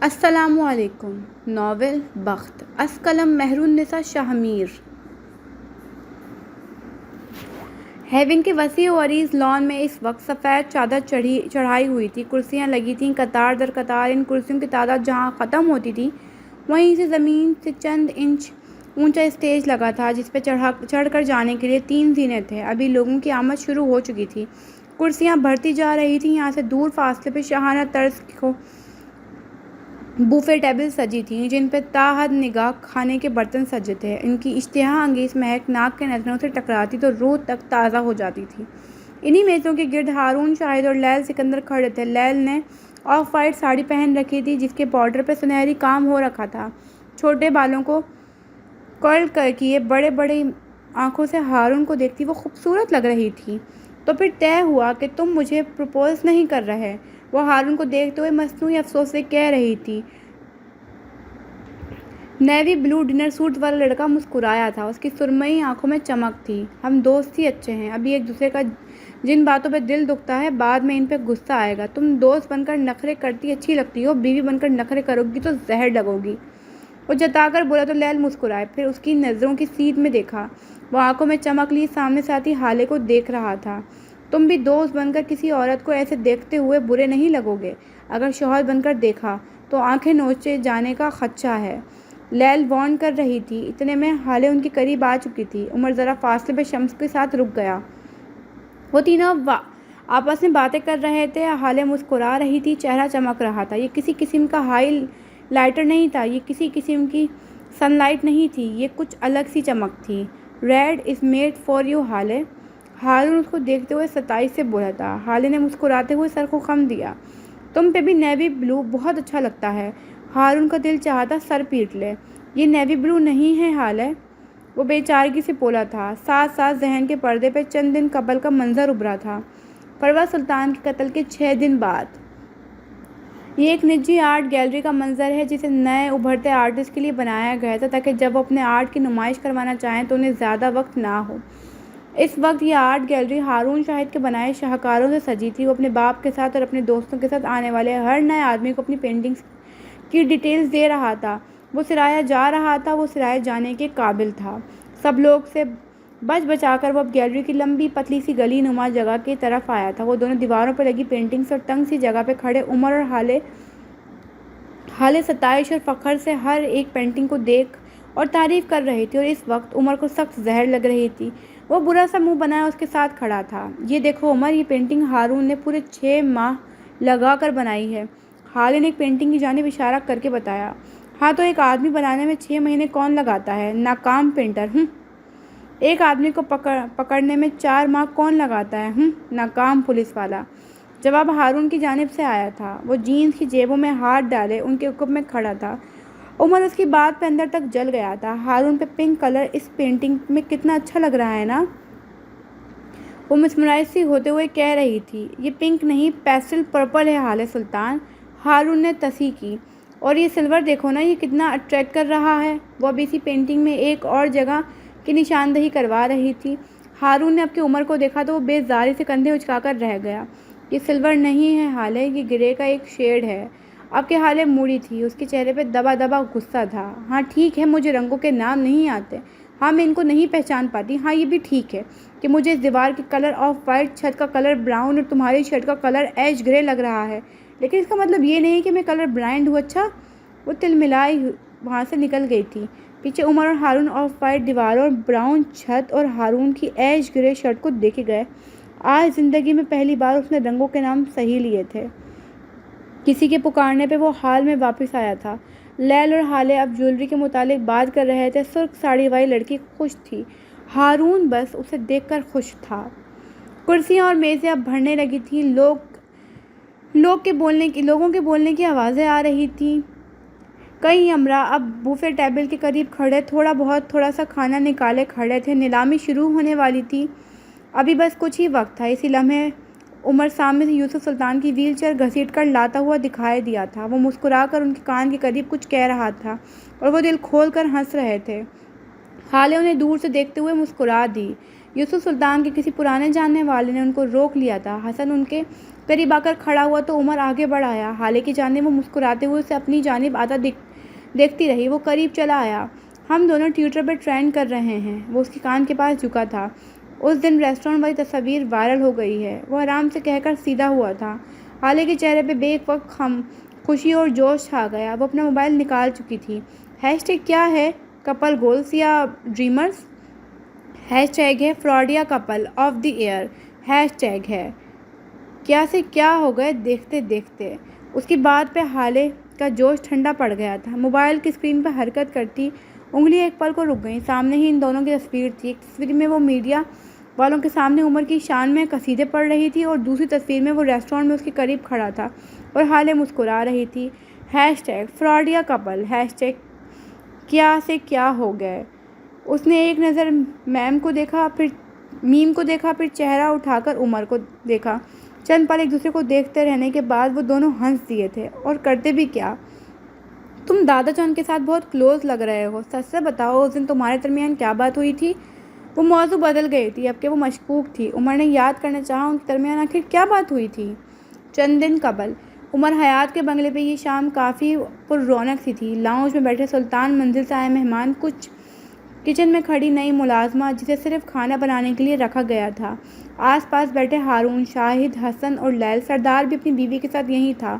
السلام علیکم۔ ناول بخت، از قلم مہرالنساء شاہ میر۔ ہیون کے وسیع و عریض لان میں اس وقت سفید چادر چڑھائی ہوئی تھی، کرسیاں لگی تھیں قطار در قطار۔ ان کرسیوں کی تعداد جہاں ختم ہوتی تھی وہیں سے زمین سے چند انچ اونچا اسٹیج لگا تھا جس پہ چڑھ کر جانے کے لیے 3 زینے تھے۔ ابھی لوگوں کی آمد شروع ہو چکی تھی، کرسیاں بھرتی جا رہی تھیں۔ یہاں سے دور فاصلے پہ شاہانہ طرز کی بوفے ٹیبل سجی تھیں جن پہ تا حد نگاہ کھانے کے برتن سجے تھے۔ ان کی اشتہا انگیز مہک ناک کے نظروں سے ٹکراتی تو روح تک تازہ ہو جاتی تھی۔ انہی میزوں کے گرد ہارون شاہد اور لیل سکندر کھڑے تھے۔ لیل نے آف وائٹ ساڑی پہن رکھی تھی جس کے بارڈر پہ سنہری کام ہو رکھا تھا۔ چھوٹے بالوں کو کرل کیے بڑے بڑے آنکھوں سے ہارون کو دیکھتی وہ خوبصورت لگ رہی تھی۔ تو پھر طے ہوا کہ تم مجھے پرپوز نہیں کر رہے، وہ ہارون کو دیکھتے ہوئے مصنوعی افسوس سے کہہ رہی تھی۔ نیوی بلو ڈنر سوٹ والا لڑکا مسکرایا تھا، اس کی سرمئی آنکھوں میں چمک تھی۔ ہم دوست ہی اچھے ہیں، ابھی ایک دوسرے کا جن باتوں پہ دل دکھتا ہے بعد میں ان پہ غصہ آئے گا۔ تم دوست بن کر نخرے کرتی اچھی لگتی ہو، بیوی بن کر نخرے کرو گی تو زہر لگو گی، وہ جتا کر بولا تو لیل مسکرائے، پھر اس کی نظروں کی سیدھ میں دیکھا۔ وہ آنکھوں میں چمک لی سامنے سے آتی حالے کو دیکھ رہا تھا۔ تم بھی دوست بن کر کسی عورت کو ایسے دیکھتے ہوئے برے نہیں لگو گے، اگر شوہر بن کر دیکھا تو آنکھیں نوچے جانے کا خدشہ ہے، لیل وارن کر رہی تھی۔ اتنے میں حالے ان کے قریب آ چکی تھی۔ عمر ذرا فاصلے پہ شمس کے ساتھ رک گیا۔ وہ تینوں آپس میں باتیں کر رہے تھے۔ حالے مسکرا رہی تھی، چہرہ چمک رہا تھا۔ یہ کسی قسم کا ہائی لائٹر نہیں تھا، یہ کسی قسم کی سن لائٹ نہیں تھی، یہ کچھ الگ سی چمک تھی۔ Red is made for you حالے، ہارون اس کو دیکھتے ہوئے ستائش سے بولا تھا۔ حالے نے مسکراتے ہوئے سر کو خم دیا۔ تم پہ بھی نیوی بلو بہت اچھا لگتا ہے۔ ہارون کا دل چاہتا سر پیٹ لے۔ یہ نیوی بلو نہیں ہے حالے، وہ بے چارگی سے بولا تھا۔ ساتھ ساتھ ذہن کے پردے پہ چند دن قبل کا منظر ابھرا تھا، پرویز سلطان کے قتل کے 6 دن بعد۔ یہ ایک نجی آرٹ گیلری کا منظر ہے جسے نئے ابھرتے آرٹسٹ کے لیے بنایا گیا تھا تاکہ جب وہ اپنے آرٹ کی نمائش کروانا چاہیں تو انہیں زیادہ وقت نہ ہو۔ اس وقت یہ آرٹ گیلری ہارون شاہد کے بنائے شاہکاروں سے سجی تھی۔ وہ اپنے باپ کے ساتھ اور اپنے دوستوں کے ساتھ آنے والے ہر نئے آدمی کو اپنی پینٹنگز کی ڈیٹیلز دے رہا تھا۔ وہ سرایا جا رہا تھا، وہ سرائے جانے کے قابل تھا۔ سب لوگ سے بچ بچا کر وہ اب گیلری کی لمبی پتلی سی گلی نما جگہ کی طرف آیا تھا۔ وہ دونوں دیواروں پر لگی پینٹنگز اور تنگ سی جگہ پہ کھڑے عمر اور حالے ستائش اور فخر سے ہر ایک پینٹنگ کو دیکھ اور تعریف کر رہی تھی، اور اس وقت عمر کو سخت زہر لگ رہی تھی۔ وہ برا سا منہ بنائے اس کے ساتھ کھڑا تھا۔ یہ دیکھو عمر، یہ پینٹنگ ہارون نے پورے 6 ماہ لگا کر بنائی ہے، حالے نے ایک پینٹنگ کی جانب اشارہ کر کے بتایا۔ ہاں تو ایک آدمی بنانے میں 6 مہینے کون لگاتا ہے، ناکام پینٹر۔ ایک آدمی کو پکڑنے میں 4 ماہ کون لگاتا ہے، ناکام پولیس والا۔ جواب ہارون کی جانب سے آیا تھا۔ وہ جینز کی جیبوں میں ہاتھ ڈالے ان کے عقب میں کھڑا تھا۔ عمر اس کی بات پہ اندر تک جل گیا تھا۔ ہارون پہ پنک کلر اس پینٹنگ میں کتنا اچھا لگ رہا ہے نا، وہ مسمرائز سی ہوتے ہوئے کہہ رہی تھی۔ یہ پنک نہیں، پیسٹل پرپل ہے حالے سلطان، ہارون نے تصحیح کی۔ اور یہ سلور دیکھو نا، یہ کتنا اٹریکٹ کر رہا ہے۔ وہ اب اسی پینٹنگ میں ایک اور جگہ کی نشاندہی کروا رہی تھی۔ ہارون نے اب کے عمر کو دیکھا تو وہ بے زاری سے کندھے اچکا کر رہ گیا۔ یہ سلور نہیں ہے حالے، یہ گرے کا ایک شیڈ ہے۔ اب کے حالے موڑی تھی، اس کے چہرے پہ دبا دبا غصہ تھا۔ ہاں ٹھیک ہے، مجھے رنگوں کے نام نہیں آتے، ہاں میں ان کو نہیں پہچان پاتی۔ ہاں یہ بھی ٹھیک ہے کہ مجھے اس دیوار کی کلر آف وائٹ، چھت کا کلر براؤن اور تمہاری شرٹ کا کلر ایش گرے لگ رہا ہے، لیکن اس کا مطلب یہ نہیں کہ میں کلر بلائنڈ ہوں۔ اچھا، وہ تلملائی وہاں سے نکل گئی تھی۔ پیچھے عمر اور ہارون آف وائٹ دیواروں اور براؤن چھت اور ہارون کی ایش گرے شرٹ کو دیکھے گئے۔ آج زندگی میں پہلی بار اس نے رنگوں کے نام صحیح لیے تھے۔ کسی کے پکارنے پہ وہ حال میں واپس آیا تھا۔ لیل اور حالے اب جیولری کے متعلق بات کر رہے تھے۔ سرخ ساڑی والی لڑکی خوش تھی، ہارون بس اسے دیکھ کر خوش تھا۔ کرسیاں اور میزیں اب بھرنے لگی تھیں، لوگوں کے بولنے کی آوازیں آ رہی تھیں۔ کئی امراء اب بوفے ٹیبل کے قریب کھڑے تھوڑا سا کھانا نکالے کھڑے تھے۔ نیلامی شروع ہونے والی تھی، ابھی بس کچھ ہی وقت تھا۔ اسی لمحے عمر سامنے سے یوسف سلطان کی ویل چیئر گھسیٹ کر لاتا ہوا دکھائی دیا تھا۔ وہ مسکرا کر ان کے کان کے قریب کچھ کہہ رہا تھا اور وہ دل کھول کر ہنس رہے تھے۔ حالے انہیں دور سے دیکھتے ہوئے مسکرا دی۔ یوسف سلطان کے کسی پرانے جاننے والے نے ان کو روک لیا تھا۔ حسن ان کے قریب آ کر کھڑا ہوا تو عمر آگے بڑھ آیا۔ حالے کی جانب وہ مسکراتے ہوئے اسے اپنی جانب آتا دیکھتی رہی۔ وہ قریب چلا آیا۔ ہم دونوں ٹویٹر پر ٹرینڈ کر رہے ہیں۔ وہ اس کے کان کے پاس جھکا تھا۔ اس دن ریسٹورانٹ والی تصویر وائرل ہو گئی ہے، وہ آرام سے کہہ کر سیدھا ہوا تھا۔ حالے کے چہرے پہ بیک وقت خوشی اور جوش چھا گیا۔ وہ اپنا موبائل نکال چکی تھی۔ ہیش ٹیگ کیا ہے؟ کپل گولز یا ڈریمرز؟ ہیش ٹیگ ہے فراڈیا couple of the year. Hashtag ہے کیا سے کیا ہو گئے دیکھتے دیکھتے۔ اس کی بات پہ حالے کا جوش ٹھنڈا پڑ گیا تھا۔ موبائل کی اسکرین پر حرکت کرتی انگلیاں ایک پل کو رک گئیں۔ سامنے ہی ان دونوں کی تصویر تھی۔ ایک تصویر میں وہ میڈیا والوں کے سامنے عمر کی شان میں قصیدے پڑھ رہی تھی اور دوسری تصویر میں وہ ریسٹورانٹ میں اس کے قریب کھڑا تھا اور حالے مسکرا رہی تھی۔ ہیش ٹیگ فراڈیا کپل۔ ہیش ٹیگ کیا سے کیا ہو گئے۔ اس نے ایک نظر میم کو دیکھا، پھر چہرہ اٹھا کر عمر کو دیکھا۔ چند پل ایک دوسرے کو دیکھتے رہنے کے بعد وہ دونوں ہنس دیے تھے۔ اور کرتے بھی کیا؟ تم دادا جان کے ساتھ بہت کلوز لگ رہے ہو، سچ سے بتاؤ اس دن تمہارے درمیان کیا بات ہوئی تھی؟ وہ موضوع بدل گئی تھی، اب کہ وہ مشکوک تھی۔ عمر نے یاد کرنا چاہا ان کے درمیان آخر کیا بات ہوئی تھی۔ چند دن قبل عمر حیات کے بنگلے پہ یہ شام کافی پر رونق سی تھی۔ لاؤنج میں بیٹھے سلطان، منزل سے آئے مہمان، کچھ کچن میں کھڑی نئی ملازمہ جسے صرف کھانا بنانے کے لیے رکھا گیا تھا، آس پاس بیٹھے ہارون، شاہد، حسن اور لیل۔ سردار بھی اپنی بیوی کے ساتھ یہیں تھا۔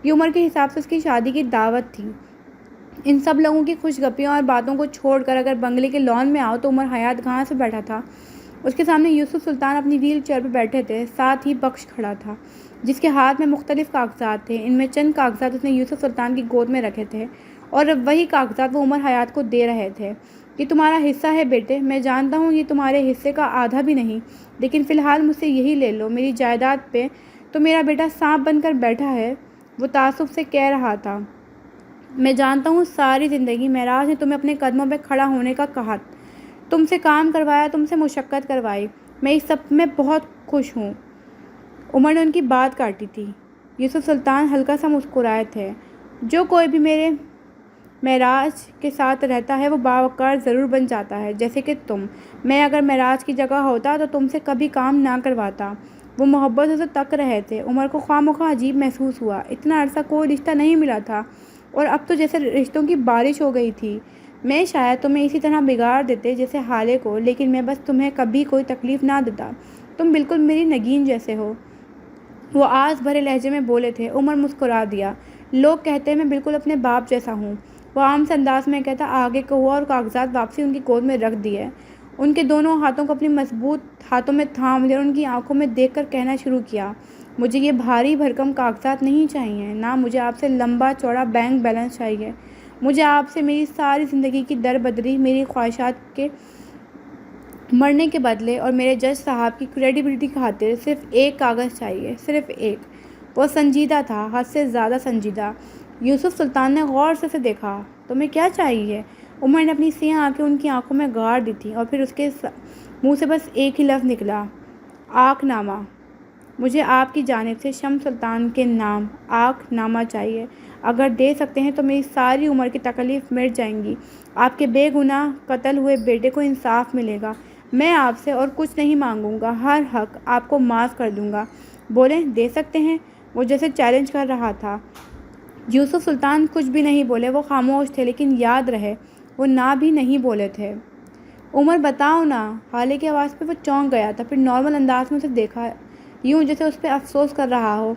یہ عمر کے حساب سے اس کی شادی کی دعوت تھی۔ ان سب لوگوں کی خوش گپیوں اور باتوں کو چھوڑ کر اگر بنگلے کے لان میں آؤ تو عمر حیات گھاس پہ بیٹھا تھا۔ اس کے سامنے یوسف سلطان اپنی ویل چیئر پہ بیٹھے تھے، ساتھ ہی بخش کھڑا تھا جس کے ہاتھ میں مختلف کاغذات تھے۔ ان میں چند کاغذات اس نے یوسف سلطان کی گود میں رکھے تھے اور اب وہی کاغذات وہ عمر حیات کو دے رہے تھے۔ یہ تمہارا حصہ ہے بیٹے، میں جانتا ہوں یہ تمہارے حصے کا آدھا بھی نہیں، لیکن فی الحال مجھ سے یہی لے لو۔ میری جائیداد پہ تو میرا بیٹا سانپ بن کر بیٹھا ہے، وہ تعصب سے کہہ رہا تھا۔ میں جانتا ہوں ساری زندگی معراج نے تمہیں اپنے قدموں پہ کھڑا ہونے کا کہا، تم سے کام کروایا، تم سے مشقت کروائی، میں اس سب میں بہت خوش ہوں۔ عمر نے ان کی بات کاٹی تھی۔ یوسف سلطان ہلکا سا مسکرائے تھے۔ جو کوئی بھی میرے معراج کے ساتھ رہتا ہے وہ باوقار ضرور بن جاتا ہے، جیسے کہ تم۔ میں اگر معراج کی جگہ ہوتا تو تم سے کبھی کام نہ کرواتا۔ وہ محبت سے تک رہے تھے۔ عمر کو خواہ مخواہ عجیب محسوس ہوا۔ اتنا عرصہ کوئی رشتہ نہیں ملا تھا اور اب تو جیسے رشتوں کی بارش ہو گئی تھی۔ میں شاید تمہیں اسی طرح بگاڑ دیتے جیسے حالے کو، لیکن میں بس تمہیں کبھی کوئی تکلیف نہ دیتا۔ تم بالکل میری نگین جیسے ہو۔ وہ آس بھرے لہجے میں بولے تھے۔ عمر مسکرا دیا۔ لوگ کہتے ہیں میں بالکل اپنے باپ جیسا ہوں، وہ عام سے انداز میں کہتا آگے کو ہوا اور کاغذات واپسی ان کی گود میں رکھ دیے۔ ان کے دونوں ہاتھوں کو اپنی مضبوط ہاتھوں میں تھام لیا اور ان کی آنکھوں میں دیکھ کر کہنا شروع کیا، مجھے یہ بھاری بھرکم کاغذات نہیں چاہیے، نہ مجھے آپ سے لمبا چوڑا بینک بیلنس چاہیے۔ مجھے آپ سے میری ساری زندگی کی دربدری، میری خواہشات کے مرنے کے بدلے اور میرے جج صاحب کی کریڈیبلٹی کی خاطر صرف ایک کاغذ چاہیے، صرف ایک۔ وہ سنجیدہ تھا، حد سے زیادہ سنجیدہ۔ یوسف سلطان نے غور سے دیکھا۔ تمہیں کیا چاہیے؟ عمر نے اپنی سیاہ آنکھیں ان کی آنکھوں میں گاڑ دی تھیں اور پھر اس کے منہ سے بس ایک ہی لفظ نکلا، آنکھ نامہ۔ مجھے آپ کی جانب سے شمس سلطان کے نام آنکھ نامہ چاہیے۔ اگر دے سکتے ہیں تو میری ساری عمر کی تکلیف مٹ جائیں گی، آپ کے بے گناہ قتل ہوئے بیٹے کو انصاف ملے گا۔ میں آپ سے اور کچھ نہیں مانگوں گا، ہر حق آپ کو معاف کر دوں گا۔ بولیں دے سکتے ہیں؟ وہ جیسے چیلنج کر رہا تھا۔ یوسف سلطان کچھ بھی نہیں بولے، وہ خاموش تھے، لیکن یاد رہے وہ نہ بھی نہیں بولے تھے۔ عمر بتاؤ نا۔ حالے کی آواز پہ وہ چونک گیا تھا، پھر نارمل انداز میں اسے دیکھا، یوں جیسے اس پہ افسوس کر رہا ہو۔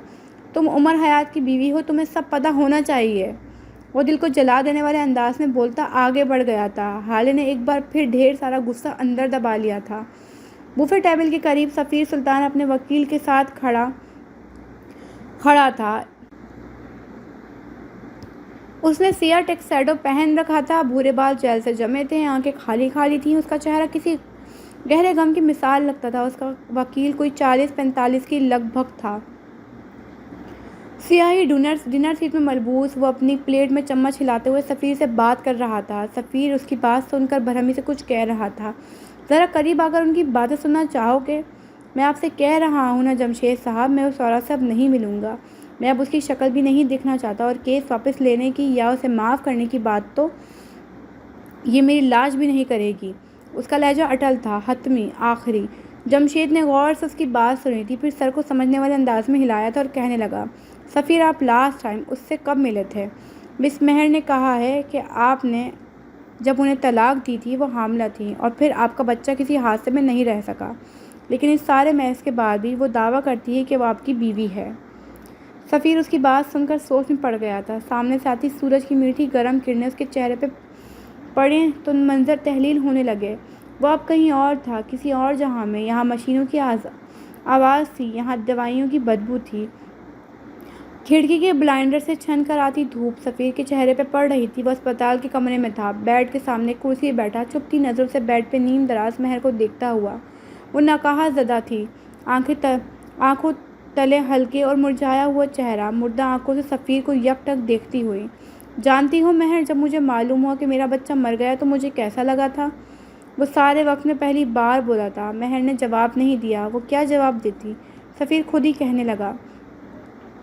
تم عمر حیات کی بیوی ہو، تمہیں سب پتہ ہونا چاہیے۔ وہ دل کو جلا دینے والے انداز میں بولتا آگے بڑھ گیا تھا۔ حالے نے ایک بار پھر ڈھیر سارا غصہ اندر دبا لیا تھا۔ بوفے ٹیبل کے قریب سفیر سلطان اپنے وکیل کے ساتھ کھڑا تھا۔ اس نے سیاہ ٹکسیڈو پہن رکھا تھا، بھورے بال جیل سے جمے تھے، آنکھیں خالی خالی تھیں، اس کا چہرہ کسی گہرے غم کی مثال لگتا تھا۔ اس کا وکیل کوئی 40-45 کی لگ بھگ تھا، سیاہی ڈنر سیٹ میں ملبوس۔ وہ اپنی پلیٹ میں چمچ ہلاتے ہوئے سفیر سے بات کر رہا تھا۔ سفیر اس کی بات سن کر برہمی سے کچھ کہہ رہا تھا۔ ذرا قریب آ کر ان کی باتیں سننا چاہو گے؟ میں آپ سے کہہ رہا ہوں نا جمشید صاحب، میں اس عورت سے اب نہیں ملوں گا، میں اب اس کی شکل بھی نہیں دیکھنا چاہتا، اور کیس واپس لینے کی یا اسے معاف کرنے کی بات تو یہ میری لاج بھی نہیں کرے گی۔ اس کا لہجہ اٹل تھا، حتمی، آخری۔ جمشید نے غور سے اس کی بات سنی تھی، پھر سر کو سمجھنے والے انداز میں ہلایا تھا اور کہنے لگا، سفیر آپ لاسٹ ٹائم اس سے کب ملے تھے؟ مس مہر نے کہا ہے کہ آپ نے جب انہیں طلاق دی تھی وہ حاملہ تھیں اور پھر آپ کا بچہ کسی حادثے میں نہیں رہ سکا، لیکن اس سارے محض کے بعد بھی وہ دعویٰ کرتی ہے کہ وہ آپ کی بیوی ہے۔ سفیر اس کی بات سن کر سوچ میں پڑ گیا تھا۔ سامنے سے آتی سورج کی میٹھی گرم کرنیں اس کے چہرے پہ پڑیں تو منظر تحلیل ہونے لگے۔ وہ اب کہیں اور تھا، کسی اور جہاں میں۔ یہاں مشینوں کی آواز تھی، یہاں دوائیوں کی بدبو تھی، کھڑکی کے بلائنڈر سے چھن کر آتی دھوپ سفیر کے چہرے پہ پڑ رہی تھی۔ وہ اسپتال کے کمرے میں تھا، بیڈ کے سامنے کرسی پہ بیٹھا، چپتی نظروں سے بیڈ پہ نیم دراز مہر کو دیکھتا ہوا۔ وہ نقاہت زدہ تھی، آنکھوں تلے ہلکے اور مرجھایا ہوا چہرہ، مردہ آنکھوں سے سفیر کو یک ٹک دیکھتی ہوئی۔ جانتی ہو مہر، جب مجھے معلوم ہوا کہ میرا بچہ مر گیا تو مجھے کیسا لگا تھا؟ وہ سارے وقت میں پہلی بار بولا تھا۔ مہر نے جواب نہیں دیا۔ وہ کیا جواب دیتی؟ سفیر خود ہی کہنے لگا،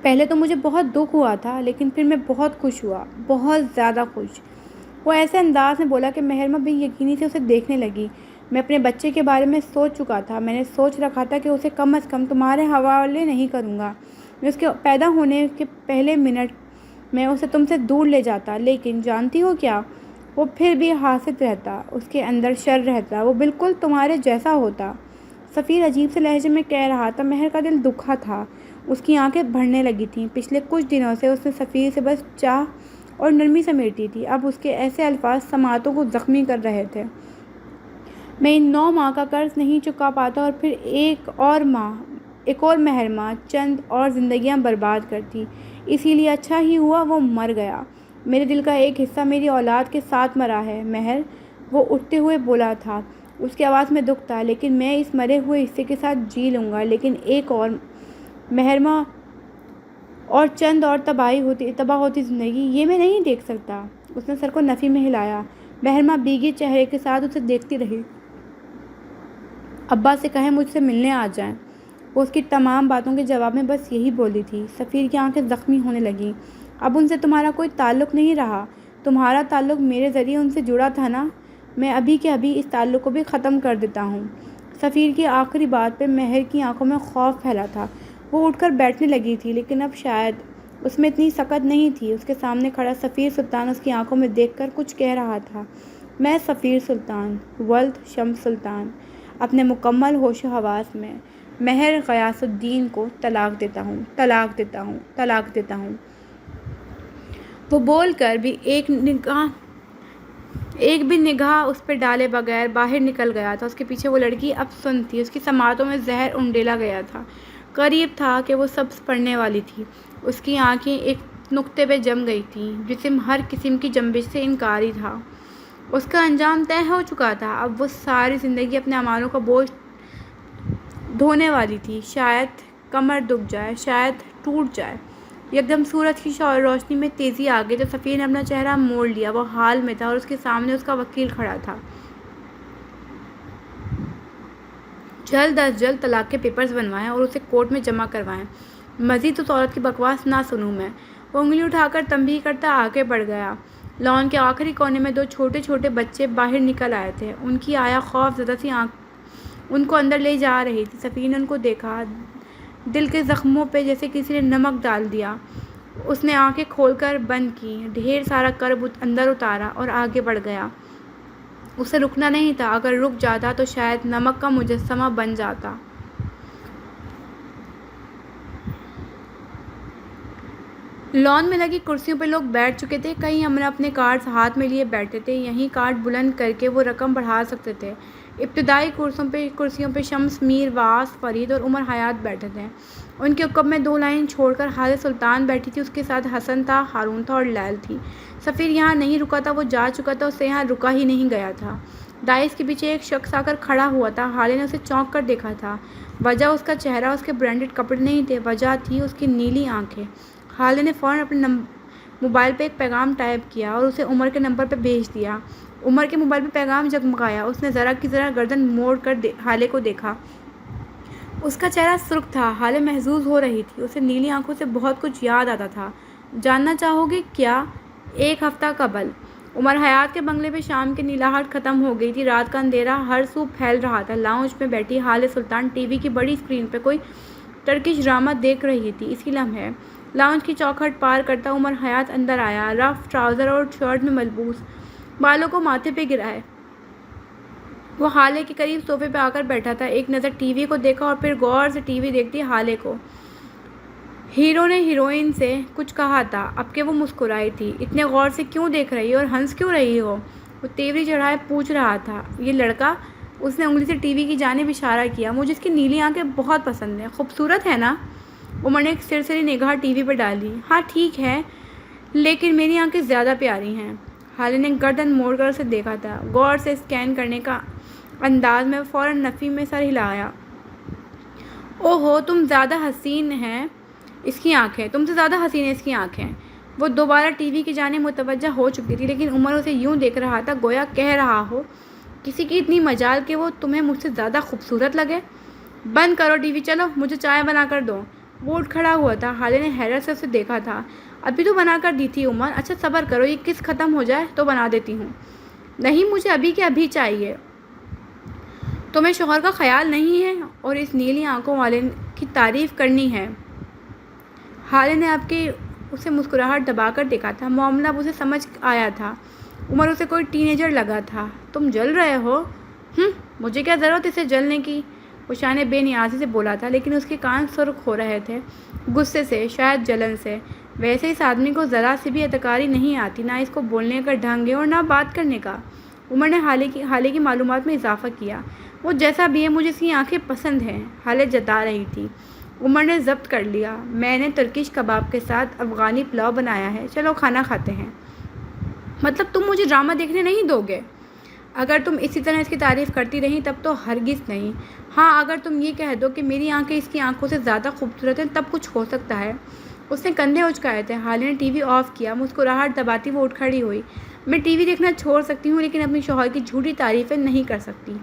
پہلے تو مجھے بہت دکھ ہوا تھا، لیکن پھر میں بہت خوش ہوا، بہت زیادہ خوش۔ وہ ایسے انداز میں بولا کہ مہر بے یقینی سے اسے دیکھنے لگی۔ میں اپنے بچے کے بارے میں سوچ چکا تھا، میں نے سوچ رکھا تھا کہ اسے کم از کم تمہارے حوالے نہیں کروں گا۔ میں اس کے پیدا ہونے کے پہلے منٹ میں اسے تم سے دور لے جاتا، لیکن جانتی ہو کیا؟ وہ پھر بھی حاسد رہتا، اس کے اندر شر رہتا، وہ بالکل تمہارے جیسا ہوتا۔ سفیر عجیب سے لہجے میں کہہ رہا تھا۔ مہر کا دل دکھا تھا، اس کی آنکھیں بھرنے لگی تھیں۔ پچھلے کچھ دنوں سے اس نے سفیر سے بس چاہ اور نرمی سمیٹی تھی، اب اس کے ایسے الفاظ سماعتوں کو زخمی کر رہے تھے۔ میں ان 9 ماہ کا قرض نہیں چکا پاتا اور پھر ایک اور مہر ماہ چند اور زندگیاں برباد کرتی، اسی لیے اچھا ہی ہوا وہ مر گیا۔ میرے دل کا ایک حصہ میری اولاد کے ساتھ مرا ہے مہر، وہ اٹھتے ہوئے بولا تھا۔ اس کی آواز میں دکھ تھا، لیکن میں اس مرے ہوئے حصے کے ساتھ جی لوں گا، لیکن ایک اور مہر ماہ اور چند اور تباہ ہوتی زندگی، یہ میں نہیں دیکھ سکتا۔ اس نے سر کو نفی میں ہلایا۔ مہر ماہ بھیگے چہرے کے ساتھ اسے دیکھتی رہی۔ ابا سے کہیں مجھ سے ملنے آ جائیں۔ وہ اس کی تمام باتوں کے جواب میں بس یہی بولی تھی۔ سفیر کی آنکھیں زخمی ہونے لگیں۔ اب ان سے تمہارا کوئی تعلق نہیں رہا، تمہارا تعلق میرے ذریعے ان سے جڑا تھا نا، میں ابھی کے ابھی اس تعلق کو بھی ختم کر دیتا ہوں۔ سفیر کی آخری بات پہ مہر کی آنکھوں میں خوف پھیلا تھا۔ وہ اٹھ کر بیٹھنے لگی تھی، لیکن اب شاید اس میں اتنی سکت نہیں تھی۔ اس کے سامنے کھڑا سفیر سلطان اس کی آنکھوں میں دیکھ کر کچھ کہہ رہا تھا۔ میں سفیر سلطان، ولد شمس سلطان، اپنے مکمل ہوش و حواس میں مہر غیاث الدین کو طلاق دیتا ہوں، طلاق دیتا ہوں، طلاق دیتا ہوں۔ وہ بول کر بھی ایک بھی نگاہ اس پہ ڈالے بغیر باہر نکل گیا تھا۔ اس کے پیچھے وہ لڑکی اب سن تھی، اس کی سماعتوں میں زہر انڈیلا گیا تھا، قریب تھا کہ وہ سبز پڑنے والی تھی۔ اس کی آنکھیں ایک نقطے پہ جم گئی تھیں، جسم ہر قسم کی جنبش سے انکاری تھا۔ اس کا انجام طے ہو چکا تھا، اب وہ ساری زندگی اپنے اعمالوں کا بوجھ ڈھونے والی تھی۔ شاید کمر دب جائے، شاید ٹوٹ جائے۔ یکدم سورج کی روشنی میں تیزی آ گئی تو سفیر نے اپنا چہرہ موڑ لیا۔ وہ حال میں تھا اور اس کے سامنے اس کا وکیل کھڑا تھا۔ جلد از جلد طلاق کے پیپرز بنوائیں اور اسے کورٹ میں جمع کروائیں۔ مزید اس عورت کی بکواس نہ سنوں میں۔ وہ انگلی اٹھا کر تنبیہ کرتا آگے بڑھ گیا۔ لان کے آخری کونے میں 2 چھوٹے چھوٹے بچے باہر نکل آئے تھے، ان کی آیا خوف زدہ سی آنکھ ان کو اندر لے جا رہی تھی۔ سفیر نے ان کو دیکھا، دل کے زخموں پہ جیسے کسی نے نمک ڈال دیا۔ اس نے آنکھیں کھول کر بند کی، ڈھیر سارا کرب اندر اتارا اور آگے بڑھ گیا۔ اسے رکنا نہیں تھا، اگر رک جاتا تو شاید نمک کا مجسمہ بن جاتا۔ لان میں لگی کرسیوں پہ لوگ بیٹھ چکے تھے، کئی امن اپنے کارڈز ہاتھ میں لیے بیٹھے تھے، یہیں کارڈ بلند کر کے وہ رقم بڑھا سکتے تھے۔ ابتدائی کرسیوں پہ شمس، میر، واس، فرید اور عمر حیات بیٹھے تھے۔ ان کے عقب میں 2 لائن چھوڑ کر حاجہ سلطان بیٹھی تھی، اس کے ساتھ حسن تھا، ہارون تھا اور لیل تھی۔ سفیر یہاں نہیں رکا تھا، وہ جا چکا تھا، اس سے یہاں رکا ہی نہیں گیا تھا۔ دائز کے پیچھے ایک شخص آ کر کھڑا ہوا تھا، حالے نے اسے چونک کر دیکھا تھا۔ وجہ اس کا چہرہ، اس کے برانڈڈ کپڑے نہیں تھے، وجہ تھی اس کی نیلی آنکھیں۔ حالے نے فوراً اپنے موبائل پہ ایک پیغام ٹائپ کیا اور اسے عمر کے نمبر پہ بھیج دیا۔ عمر کے موبائل پہ پیغام جگمگایا۔ اس نے ذرا کی ذرا گردن موڑ کر حالے کو دیکھا۔ اس کا چہرہ سرخ تھا، حالے محظوظ ہو رہی تھی، اسے نیلی آنکھوں سے بہت کچھ یاد آتا تھا۔ جاننا چاہو گے کیا؟ 1 ہفتہ قبل عمر حیات کے بنگلے پہ شام کی نیلاہٹ ختم ہو گئی تھی۔ رات کا اندھیرا ہر سو پھیل رہا تھا۔ لاؤنج میں بیٹھی حال سلطان ٹی وی کی بڑی اسکرین پہ کوئی ٹرکش ڈرامہ دیکھ رہی تھی۔ اسی لمحے لاؤنج کی چوکھٹ پار کرتا عمر حیات اندر آیا، رف ٹراؤزر اور شرٹ میں ملبوس، بالوں کو ماتھے پہ گرائے۔ وہ حالے کے قریب صوفے پہ آ کر بیٹھا تھا۔ ایک نظر ٹی وی کو دیکھا اور پھر غور سے ٹی وی دیکھتی حالے کو۔ ہیرو نے ہیروئن سے کچھ کہا تھا، اب کہ وہ مسکرائی تھی۔ اتنے غور سے کیوں دیکھ رہی ہو اور ہنس کیوں رہی ہو؟ وہ تیوری چڑھائے پوچھ رہا تھا۔ یہ لڑکا، اس نے انگلی سے ٹی وی کی جانب اشارہ کیا، مجھے اس کی نیلی آنکھیں بہت پسند ہیں۔ خوبصورت ہے نا؟ عمر نے ایک سرسری نگاہ ٹی وی پہ ڈالی۔ ہاں ٹھیک ہے، لیکن میری آنکھیں زیادہ پیاری ہیں۔ حالے نے گردن موڑ کر اسے دیکھا تھا، غور سے اسکین کرنے کا انداز میں فوراً نفی میں سر ہلایا۔ او ہو، تم زیادہ حسین ہیں اس کی آنکھیں، تم سے زیادہ حسین ہیں اس کی آنکھیں۔ وہ دوبارہ ٹی وی کی جانب متوجہ ہو چکی تھی، لیکن عمر اسے یوں دیکھ رہا تھا گویا کہہ رہا ہو، کسی کی اتنی مجال کہ وہ تمہیں مجھ سے زیادہ خوبصورت لگے۔ بند کرو ٹی وی، چلو مجھے چائے بنا کر دو۔ وہ اٹھ کھڑا ہوا تھا۔ حالے نے حیرت سے اسے دیکھا تھا۔ ابھی تو بنا کر دی تھی عمر۔ اچھا صبر کرو، یہ قسط ختم ہو جائے تو بنا دیتی ہوں۔ نہیں، مجھے ابھی کے ابھی چاہیے۔ تمہیں شوہر کا خیال نہیں ہے اور اس نیلی آنکھوں والے کی تعریف کرنی ہے۔ حالے نے اب کے اسے مسکراہٹ دبا کر دیکھا تھا۔ معاملہ اب اسے سمجھ آیا تھا۔ عمر اسے کوئی ٹین ایجر لگا تھا۔ تم جل رہے ہو؟ مجھے کیا ضرورت اسے جلنے کی؟ وہ شانے بے نیازی سے بولا تھا، لیکن اس کے کان سرخ ہو رہے تھے، غصے سے، شاید جلن سے۔ ویسے اس آدمی کو ذرا سی بھی اداکاری نہیں آتی، نہ اس کو بولنے کا ڈھنگ ہے اور نہ بات کرنے کا۔ عمر نے حالے کی معلومات میں اضافہ کیا۔ وہ جیسا بھی ہے، مجھے اس کی آنکھیں پسند ہیں، حالے جتا رہی تھی۔ عمر نے ضبط کر لیا۔ میں نے ترکش کباب کے ساتھ افغانی پلاؤ بنایا ہے، چلو کھانا کھاتے ہیں۔ مطلب تم مجھے ڈرامہ دیکھنے نہیں دو گے؟ اگر تم اسی طرح اس کی تعریف کرتی رہی تب تو ہرگز نہیں۔ ہاں، اگر تم یہ کہہ دو کہ میری آنکھیں اس کی آنکھوں سے زیادہ خوبصورت ہیں تب کچھ ہو سکتا ہے۔ اس نے کندھے اچکائے تھے۔ حالے نے ٹی وی آف کیا۔ مسکراہٹ دباتی وہ اٹھ کھڑی ہوئی۔ میں ٹی وی دیکھنا چھوڑ سکتی ہوں، لیکن اپنی شوہر کی جھوٹی تعریفیں نہیں کر سکتی۔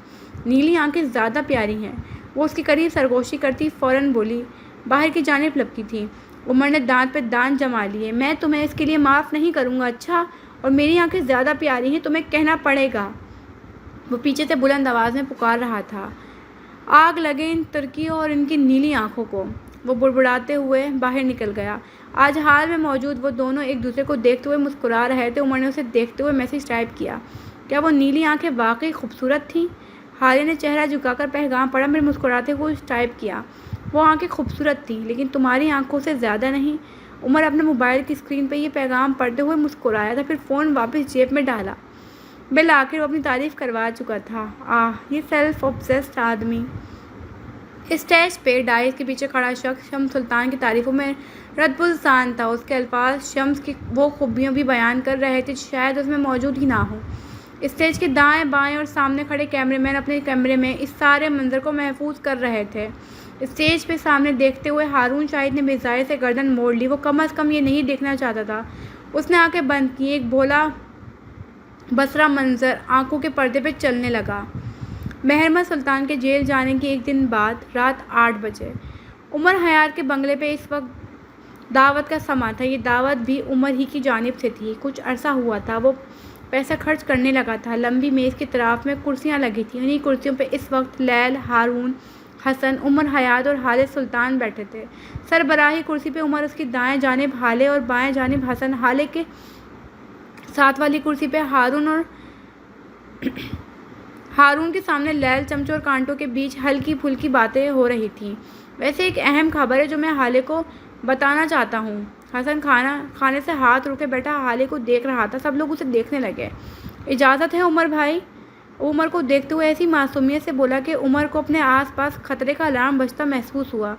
نیلی آنکھیں زیادہ پیاری ہیں۔ وہ اس کے قریب سرگوشی کرتی فوراً بولی، باہر کی جانب لپکی تھی۔ عمر نے دانت پہ دانت جما لیے۔ میں تمہیں اس کے لیے معاف نہیں کروں گا، اچھا؟ اور میری آنکھیں زیادہ پیاری ہیں، تمہیں کہنا پڑے گا۔ وہ پیچھے سے بلند آواز میں پکار رہا تھا، آگ لگے ان ترکیوں اور ان کی نیلی آنکھوں کو۔ وہ بڑبڑاتے ہوئے باہر نکل گیا۔ آج حال میں موجود وہ دونوں ایک دوسرے کو دیکھتے ہوئے مسکرا رہے تھے۔ عمر نے اسے دیکھتے ہوئے میسج ٹائپ کیا، کیا وہ نیلی آنکھیں واقعی خوبصورت تھیں؟ حالے نے چہرہ جھکا کر پیغام پڑھا، پھر مسکراتے ہوئے ٹائپ کیا، وہ آنکھیں خوبصورت تھیں، لیکن تمہاری آنکھوں سے زیادہ نہیں۔ عمر اپنے موبائل کی اسکرین پہ یہ پیغام پڑھتے ہوئے مسکرایا تھا، پھر فون واپس جیب میں ڈالا۔ بالآخر وہ اپنی تعریف کروا چکا تھا۔ یہ سیلف اوبسیسڈ آدمی۔ اسٹیج پہ ڈائز کے پیچھے کھڑا شخص شمس سلطان کی تعریفوں میں رد السان تھا۔ اس کے الفاظ شمس کی وہ خوبیاں بھی بیان کر رہے تھے جو شاید اس میں موجود ہی نہ ہوں۔ اسٹیج کے دائیں بائیں اور سامنے کھڑے کیمرے مین اپنے کیمرے میں اس سارے منظر کو محفوظ کر رہے تھے۔ اسٹیج پہ سامنے دیکھتے ہوئے ہارون شاہد نے بیزاری سے گردن موڑ لی۔ وہ کم از کم یہ نہیں دیکھنا چاہتا تھا۔ اس نے آنکھیں بند کی۔ ایک بھولا بسرا منظر آنکھوں کے پردے پہ چلنے لگا۔ مہرمت سلطان کے جیل جانے کے ایک دن بعد رات 8 بجے عمر حیات کے بنگلے پہ اس وقت دعوت کا سماں تھا۔ یہ دعوت بھی عمر ہی کی جانب سے تھی۔ کچھ عرصہ ہوا تھا وہ پیسہ خرچ کرنے لگا تھا۔ لمبی میز کی طرف میں کرسیاں لگی تھیں۔ انہی کرسیوں پہ اس وقت لیل، ہارون، حسن، عمر حیات اور حالے سلطان بیٹھے تھے۔ سربراہی کرسی پہ عمر، اس کی دائیں جانب حالے اور بائیں جانب حسن۔ حالے کے ساتھ والی کرسی پہ ہارون اور ہارون کے سامنے لیل۔ چمچوں اور کانٹوں کے بیچ ہلکی پھلکی باتیں ہو رہی تھیں۔ ویسے ایک اہم خبر ہے جو میں حالے کو بتانا چاہتا ہوں۔ حسن کھانے سے ہاتھ روکے بیٹھا حالے کو دیکھ رہا تھا۔ سب لوگ اسے دیکھنے لگے۔ اجازت ہے عمر بھائی؟ عمر کو دیکھتے ہوئے ایسی معصومیت سے بولا کہ عمر کو اپنے آس پاس خطرے کا الارم بجتا محسوس ہوا۔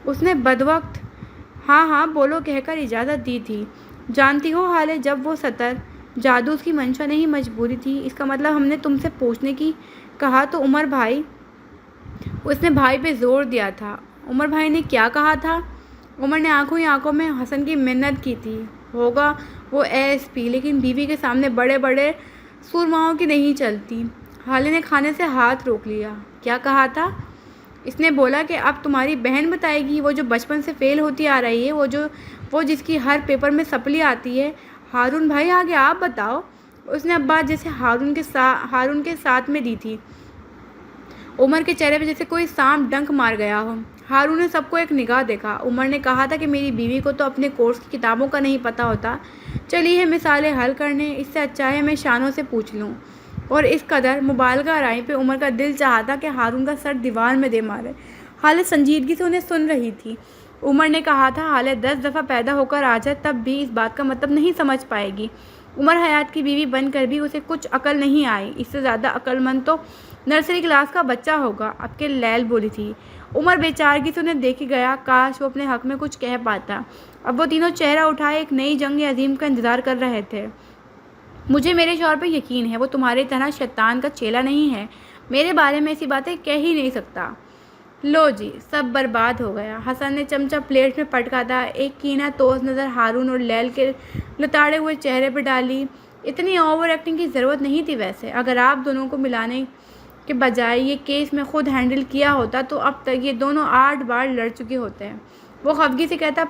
اس نے بدوقت ہاں ہاں بولو کہہ کر اجازت دی تھی۔ جانتی ہو حالے، جب وہ سطر جادو اس کی منشا نہیں مجبوری تھی، اس کا مطلب ہم نے تم سے پوچھنے کی کہا تو عمر بھائی، اس نے بھائی پہ زور دیا تھا۔ عمر بھائی نے کیا کہا تھا؟ عمر نے آنکھوں ہی آنکھوں میں حسن کی منت کی تھی۔ ہوگا وہ ASP، لیکن بیوی کے سامنے بڑے بڑے سرماؤں کی نہیں چلتی۔ حالے نے کھانے سے ہاتھ روک لیا۔ کیا کہا تھا؟ اس نے بولا کہ اب تمہاری بہن بتائے گی، وہ جو بچپن سے فیل ہوتی آ رہی ہے، وہ جس کی ہر پیپر میں سپلی آتی ہے۔ ہارون بھائی آگے آپ بتاؤ۔ اس نے اب بات جیسے ہارون کے ساتھ میں دی تھی۔ عمر کے چہرے پہ جیسے کوئی سانپ ڈنک مار گیا ہو۔ ہارون نے سب کو ایک نگاہ دیکھا۔ عمر نے کہا تھا کہ میری بیوی کو تو اپنے کورس کی کتابوں کا نہیں پتہ ہوتا، چلی ہے مثالیں حل کرنے، اس سے اچھا ہے میں شانوں سے پوچھ لوں۔ اور اس قدر مبالغہ آرائی پہ عمر کا دل چاہتا کہ ہارون کا سر دیوار میں دے مارے۔ حالت سنجیدگی سے انہیں سن رہی تھی۔ عمر نے کہا تھا حالت 10 دفعہ پیدا ہو کر آ جائے تب بھی اس بات کا مطلب نہیں سمجھ پائے گی۔ عمر حیات کی بیوی بن کر بھی اسے کچھ عقل نہیں آئی، اس سے زیادہ عقل مند تو نرسری کلاس کا بچہ ہوگا۔ اب کے لیل بولی تھی۔ عمر بے چارگی سے انہیں دیکھے گیا، کاش وہ اپنے حق میں کچھ کہہ پاتا۔ اب وہ تینوں چہرہ اٹھائے ایک نئی جنگ عظیم کا انتظار کر رہے تھے۔ مجھے میرے شوہر پہ یقین ہے، وہ تمہاری طرح شیطان کا چیلا نہیں ہے، میرے بارے میں ایسی باتیں کہہ ہی نہیں سکتا۔ لو جی، سب برباد ہو گیا۔ حسن نے چمچہ پلیٹ میں پٹکا تھا، ایک کینہ توز نظر ہارون اور لیل کے لتاڑے ہوئے چہرے پہ ڈالی۔ اتنی اوور ایکٹنگ کی ضرورت نہیں تھی ویسے، اگر آپ دونوں کو ملانے کے بجائے یہ کیس میں خود ہینڈل کیا ہوتا تو اب تک یہ دونوں 8 بار لڑ چکے ہوتے ہیں۔ وہ خفگی سے کہتا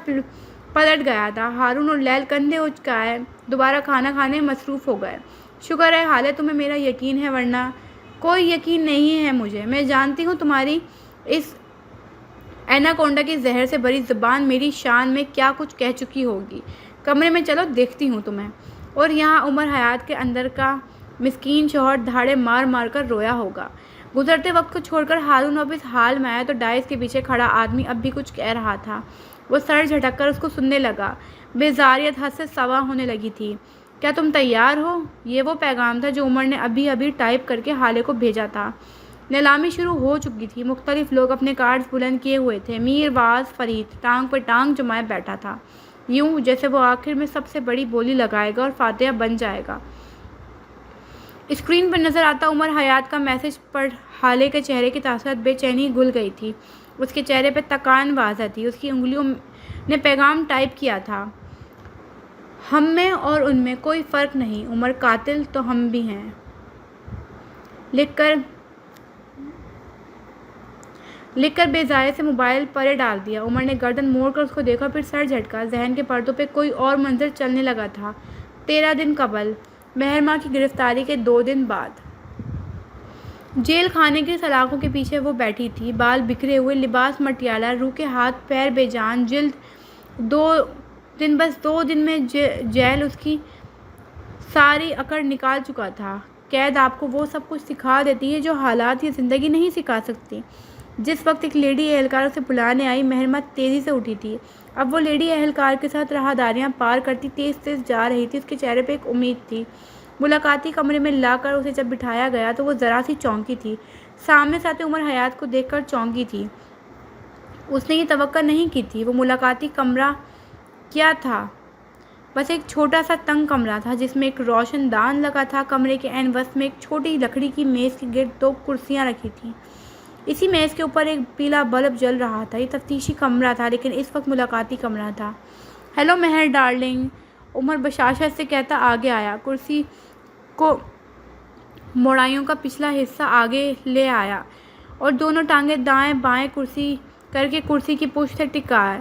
پلٹ گیا تھا۔ ہارون اور لیل کندھے اچکائے دوبارہ کھانا کھانے میں مصروف ہو گئے۔ شکر ہے حالے تمہیں میرا یقین ہے، ورنہ کوئی یقین نہیں ہے مجھے۔ میں جانتی ہوں تمہاری اس ایناکونڈا کی زہر سے بھری زبان میری شان میں کیا کچھ کہہ چکی ہوگی۔ کمرے میں چلو، دیکھتی ہوں تمہیں۔ اور یہاں عمر حیات کے اندر کا مسکین شوہر دھاڑے مار مار کر رویا ہوگا۔ گزرتے وقت کو چھوڑ کر ہارون اب اس حال میں آیا تو ڈائس کے پیچھے کھڑا آدمی اب بھی کچھ کہہ رہا تھا۔ وہ سر جھٹک کر اس کو سننے لگا۔ بیزاریت حد سے سوا ہونے لگی تھی۔ کیا تم تیار ہو؟ یہ وہ پیغام تھا جو عمر نے ابھی ابھی ٹائپ کر کے حالے کو بھیجا تھا۔ نیلامی شروع ہو چکی تھی۔ مختلف لوگ اپنے کارڈز بلند کیے ہوئے تھے۔ میر واز فرید ٹانگ پہ ٹانگ جمائے بیٹھا تھا، یوں جیسے وہ آخر میں سب سے بڑی بولی لگائے گا اور فاتحہ بن جائے گا۔ اسکرین پر نظر آتا عمر حیات کا میسج پڑھ حالے کے چہرے کی تاثرات بے چینی گل گئی تھی۔ اس کے چہرے پہ تکان واضح تھی۔ اس کی انگلیوں نے پیغام ٹائپ کیا تھا، ہم میں اور ان میں کوئی فرق نہیں، عمر قاتل تو ہم بھی ہیں، لکھ کر بے ضائع سے موبائل پرے ڈال دیا۔ عمر نے گردن موڑ کر اس کو دیکھا، پھر سر جھٹکا۔ ذہن کے پردوں پہ کوئی اور منظر چلنے لگا تھا۔ 13 دن قبل، مہرماں کی گرفتاری کے 2 دن بعد، جیل خانے کی سلاخوں کے پیچھے وہ بیٹھی تھی، بال بکھرے ہوئے، لباس مٹیالہ، روح کے ہاتھ پیر بے جان، جلد 2 دن میں جیل اس کی ساری اکڑ نکال چکا تھا۔ قید آپ کو وہ سب کچھ سکھا دیتی ہے جو حالات یا زندگی نہیں سکھا سکتی۔ جس وقت ایک لیڈی اہلکار اسے بلانے آئی، مہرماں تیزی سے اٹھی تھی۔ اب وہ لیڈی اہلکار کے ساتھ راہداریاں پار کرتی تیز تیز جا رہی تھی۔ اس کے چہرے پہ ایک امید تھی۔ ملاقاتی کمرے میں لا کر اسے جب بٹھایا گیا تو وہ ذرا سی چونکی تھی۔ سامنے سے آتے عمر حیات کو دیکھ کر چونکی تھی۔ اس نے یہ توقع نہیں کی تھی۔ وہ ملاقاتی کمرہ کیا تھا؟ بس ایک چھوٹا سا تنگ کمرہ تھا جس میں ایک روشن دان لگا تھا۔ کمرے کے عین وسط میں ایک چھوٹی لکڑی کی میز کے گرد 2 کرسیاں رکھی تھیں۔ اسی میز کے اوپر ایک پیلا بلب جل رہا تھا۔ یہ تفتیشی کمرہ تھا لیکن اس وقت ملاقاتی کمرہ تھا۔ ہیلو مہر ڈارلنگ، عمر بشاشت سے کہتا آگے آیا۔ کرسی کو موڑائیوں کا پچھلا حصہ آگے لے آیا اور دونوں ٹانگیں دائیں بائیں کر کے کرسی کی پشت سے ٹکائے،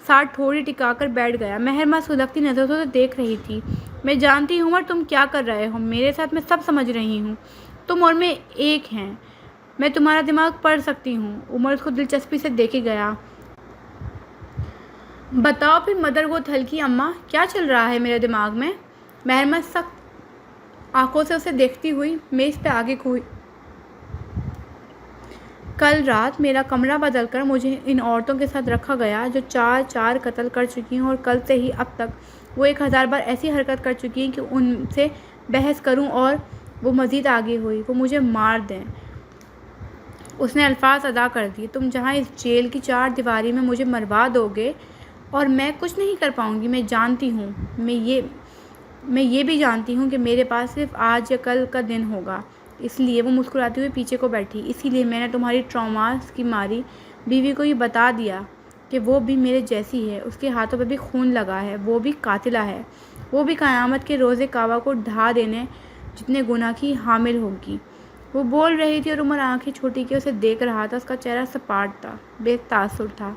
ساتھ تھوڑی ٹکا کر بیٹھ گیا۔ مہرماں سلگتی نظروں سے دیکھ رہی تھی۔ میں جانتی ہوں عمر تم کیا کر رہے ہو، میرے ساتھ میں سب سمجھ رہی ہوں، تم اور میں ایک ہیں، میں تمہارا دماغ پڑھ سکتی ہوں۔ عمر اس کو دلچسپی سے دیکھے گیا۔ بتاؤ پھر مدر گوتھ ہلکی اماں، کیا چل رہا ہے میرے دماغ میں؟ مہرماں سخت آنکھوں سے اسے دیکھتی ہوئی میز پہ آگے ہوئی۔ کل رات میرا کمرہ بدل کر مجھے ان عورتوں کے ساتھ رکھا گیا جو 4 قتل کر چکی ہیں، اور کل سے ہی اب تک وہ 1000 بار ایسی حرکت کر چکی ہیں کہ ان سے بحث کروں اور وہ مزید آگے ہوئی، وہ مجھے مار دیں۔ اس نے الفاظ ادا کر دیے، تم جہاں اس جیل کی 4 دیواری میں مجھے مروا دو گے اور میں کچھ نہیں کر پاؤں گی۔ میں جانتی ہوں، میں یہ بھی جانتی ہوں کہ میرے پاس صرف آج یا کل کا دن ہوگا، اس لیے وہ مسکراتے ہوئے پیچھے کو بیٹھی، اسی لیے میں نے تمہاری ٹراماس کی ماری بیوی کو یہ بتا دیا کہ وہ بھی میرے جیسی ہے، اس کے ہاتھوں پہ بھی خون لگا ہے، وہ بھی قاتلہ ہے، وہ بھی قیامت کے روز کعبہ کو ڈھا دینے جتنے گناہ کی حامل ہوگی۔ وہ بول رہی تھی اور عمر آنکھیں چھوٹی کیے اسے دیکھ رہا تھا۔ اس کا چہرہ سپاٹ تھا، بے تاثر تھا۔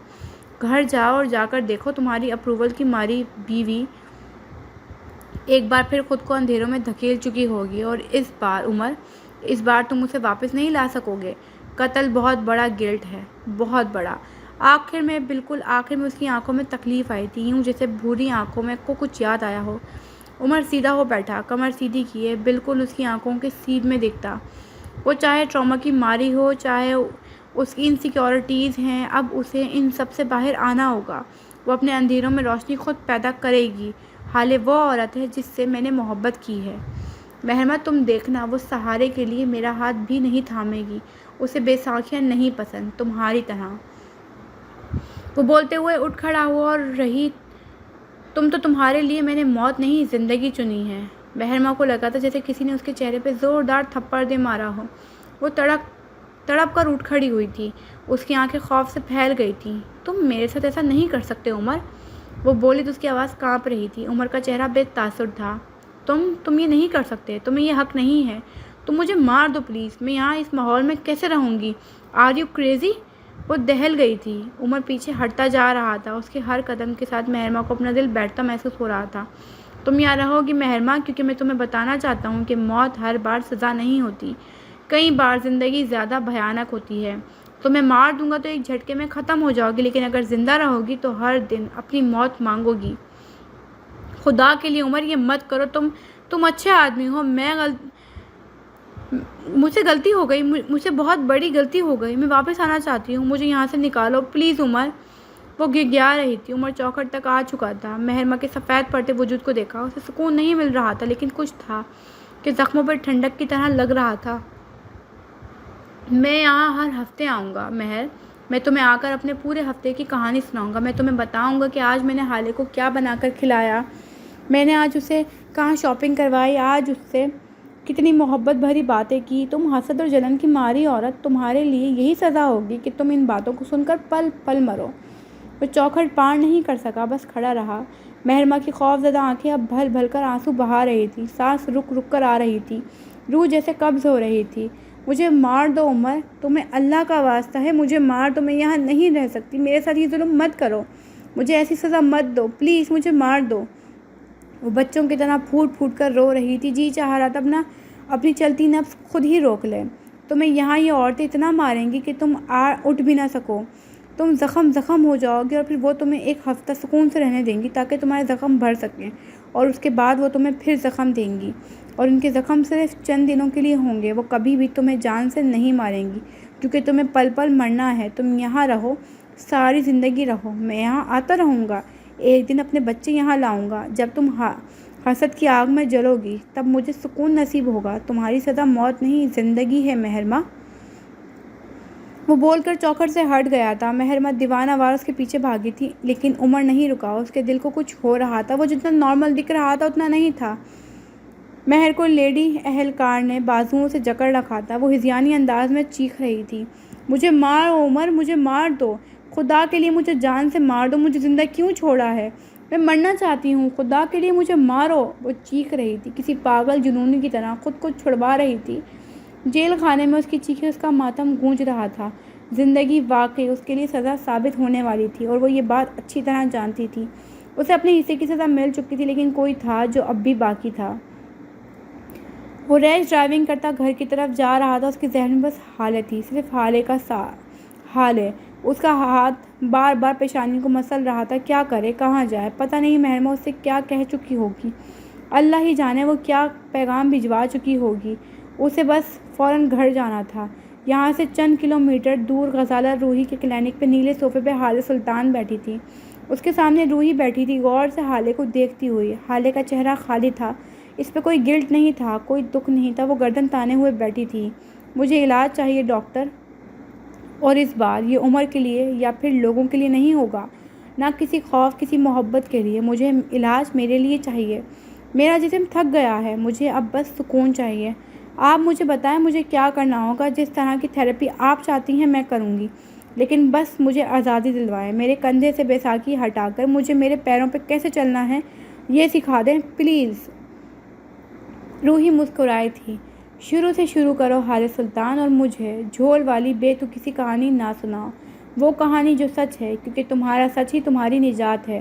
گھر جاؤ اور جا کر دیکھو تمہاری اپروول کی ماری بیوی ایک بار پھر خود کو اندھیروں میں دھکیل چکی ہوگی، اور اس بار عمر، اس بار تم اسے واپس نہیں لا سکو گے۔ قتل بہت بڑا گلٹ ہے، بہت بڑا۔ بالکل آخر میں اس کی آنکھوں میں تکلیف آئی تھی، یوں جیسے بھوری آنکھوں میں کو کچھ یاد آیا ہو۔ عمر سیدھا ہو بیٹھا، کمر سیدھی کیے، بالکل اس کی آنکھوں کے سیدھ میں دکھتا۔ وہ چاہے ٹراما کی ماری ہو، چاہے اس کی انسیکیورٹیز ہیں، اب اسے ان سب سے باہر آنا ہوگا۔ وہ اپنے اندھیروں میں روشنی خود پیدا کرے گی۔ حالے وہ عورت ہے جس سے میں نے محبت کی ہے۔ محرمہ تم دیکھنا، وہ سہارے کے لیے میرا ہاتھ بھی نہیں تھامے گی۔ اسے بے ساکھیاں نہیں پسند، تمہاری طرح۔ وہ بولتے ہوئے اٹھ کھڑا ہوا اور رہی، تمہارے لیے میں نے موت نہیں زندگی چنی ہے۔ محرمہ کو لگا تھا جیسے کسی نے اس کے چہرے پہ زوردار تھپڑ دے مارا ہو۔ وہ تڑپ کر اٹھ کھڑی ہوئی تھی، اس کی آنکھیں خوف سے پھیل گئی تھیں۔ تم میرے ساتھ ایسا نہیں کر سکتے عمر، وہ بولی تو اس کی آواز کانپ رہی تھی۔ عمر کا چہرہ بے تاثر تھا۔ تم یہ نہیں کر سکتے، تمہیں یہ حق نہیں ہے۔ تم مجھے مار دو پلیز، میں یہاں اس ماحول میں کیسے رہوں گی؟ Are you crazy? وہ دہل گئی تھی۔ عمر پیچھے ہٹتا جا رہا تھا، اس کے ہر قدم کے ساتھ محرمہ کو اپنا دل بیٹھتا محسوس ہو رہا تھا۔ تم یہاں رہو گی محرمہ، کیونکہ میں تمہیں بتانا چاہتا ہوں کہ موت ہر بار سزا نہیں ہوتی، کئی بار زندگی زیادہ بھیانک ہوتی ہے۔ تمہیں مار دوں گا تو ایک جھٹکے میں ختم ہو جاؤ گی، لیکن اگر زندہ رہو گی تو ہر دن اپنی موت مانگو گی۔ خدا کے لیے عمر یہ مت کرو، تم اچھے آدمی ہو۔ مجھ سے غلطی ہو گئی، مجھ سے بہت بڑی غلطی ہو گئی، میں واپس آنا چاہتی ہوں، مجھے یہاں سے نکالو پلیز عمر۔ وہ گڑگڑا رہی تھی۔ عمر چوکھٹ تک آ چکا تھا، محرمہ کے سفید پڑتے وجود کو دیکھا، اسے سکون نہیں مل رہا تھا، لیکن کچھ تھا کہ زخموں پر ٹھنڈک کی طرح لگ رہا تھا۔ میں یہاں ہر ہفتے آؤں گا مہر، میں تمہیں آ کر اپنے پورے ہفتے کی کہانی سناؤں گا۔ میں تمہیں بتاؤں گا کہ آج میں نے حالے کو کیا بنا کر کھلایا، میں نے آج اسے کہاں شاپنگ کروائی، آج اس سے کتنی محبت بھری باتیں کی۔ تم حسد اور جلن کی ماری عورت، تمہارے لیے یہی سزا ہوگی کہ تم ان باتوں کو سن کر پل پل مرو۔ وہ چوکھٹ پار نہیں کر سکا، بس کھڑا رہا۔ محرمہ کی خوف زدہ آنکھیں اب بھر بھر کر آنسو بہا رہی تھی، سانس رک رک کر آ رہی تھی، روح جیسے قبض ہو رہی تھی۔ مجھے مار دو عمر، تمہیں اللہ کا واسطہ ہے مجھے مار دو، میں یہاں نہیں رہ سکتی، میرے ساتھ یہ ظلم مت کرو، مجھے ایسی سزا مت دو، پلیز مجھے مار دو۔ وہ بچوں کی طرح پھوٹ پھوٹ کر رو رہی تھی، جی چاہ رہا تھا اپنی چلتی نفس خود ہی روک لے۔ تمہیں یہاں یہ عورتیں اتنا ماریں گی کہ تم اٹھ بھی نہ سکو، تم زخم ہو جاؤ گے، اور پھر وہ تمہیں ایک ہفتہ سکون سے رہنے دیں گی تاکہ تمہارے زخم بھر سکیں، اور اس کے بعد وہ تمہیں پھر زخم دیں گی، اور ان کے زخم صرف چند دنوں کے لیے ہوں گے، وہ کبھی بھی تمہیں جان سے نہیں ماریں گی، کیونکہ تمہیں پل پل مرنا ہے۔ تم یہاں رہو، ساری زندگی رہو، میں یہاں آتا رہوں گا، ایک دن اپنے بچے یہاں لاؤں گا۔ جب تم حسد کی آگ میں جلو گی تب مجھے سکون نصیب ہوگا۔ تمہاری سزا موت نہیں زندگی ہے محرمہ۔ وہ بول کر چوکھٹ سے ہٹ گیا تھا۔ محرمہ دیوانہ وار اس کے پیچھے بھاگی تھی، لیکن عمر نہیں رکا، اس کے دل کو کچھ ہو رہا تھا، وہ جتنا نارمل دکھ رہا تھا اتنا نہیں تھا۔ مہر کو لیڈی اہلکار نے بازوؤں سے جکڑ رکھا تھا، وہ ہذیانی انداز میں چیخ رہی تھی، مجھے مارو عمر، مجھے مار دو، خدا کے لیے مجھے جان سے مار دو، مجھے زندہ کیوں چھوڑا ہے، میں مرنا چاہتی ہوں، خدا کے لیے مجھے مارو۔ وہ چیخ رہی تھی، کسی پاگل جنونی کی طرح خود کو چھڑوا رہی تھی۔ جیل خانے میں اس کی چیخیں، اس کا ماتم گونج رہا تھا۔ زندگی واقعی اس کے لیے سزا ثابت ہونے والی تھی، اور وہ یہ بات اچھی طرح جانتی تھی۔ اسے اپنے حصے کی سزا مل چکی تھی، لیکن کوئی تھا جو اب بھی باقی تھا۔ وہ ریش ڈرائیونگ کرتا گھر کی طرف جا رہا تھا، اس کے ذہن میں بس حالے تھی، صرف حالے کا حالے۔ اس کا ہاتھ بار بار پیشانی کو مسل رہا تھا، کیا کرے، کہاں جائے، پتہ نہیں محرمہ اس سے کیا کہہ چکی ہوگی، اللہ ہی جانے وہ کیا پیغام بھجوا چکی ہوگی۔ اسے بس فوراً گھر جانا تھا۔ یہاں سے چند کلومیٹر دور غزالہ روحی کے کلینک پہ نیلے صوفے پہ حالے سلطان بیٹھی تھی، اس کے سامنے روحی بیٹھی تھی، غور سے حالے کو دیکھتی ہوئی۔ حالے کا چہرہ خالی تھا، اس پہ کوئی گلٹ نہیں تھا، کوئی دکھ نہیں تھا، وہ گردن تانے ہوئے بیٹھی تھی۔ مجھے علاج چاہیے ڈاکٹر، اور اس بار یہ عمر کے لیے یا پھر لوگوں کے لیے نہیں ہوگا، نہ کسی خوف، کسی محبت کے لیے، مجھے علاج میرے لیے چاہیے، میرا جسم تھک گیا ہے، مجھے اب بس سکون چاہیے۔ آپ مجھے بتائیں مجھے کیا کرنا ہوگا، جس طرح کی تھیراپی آپ چاہتی ہیں میں کروں گی، لیکن بس مجھے آزادی دلوائیں، میرے کندھے سے بیساکھی ہٹا کر مجھے میرے پیروں پہ کیسے چلنا ہے یہ سکھا دیں پلیز۔ روحی مسکرائی تھی، شروع سے شروع کرو حالے سلطان، اور مجھے جھول والی بے تکی سی کہانی نہ سناؤ، وہ کہانی جو سچ ہے، کیونکہ تمہارا سچ ہی تمہاری نجات ہے۔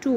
2,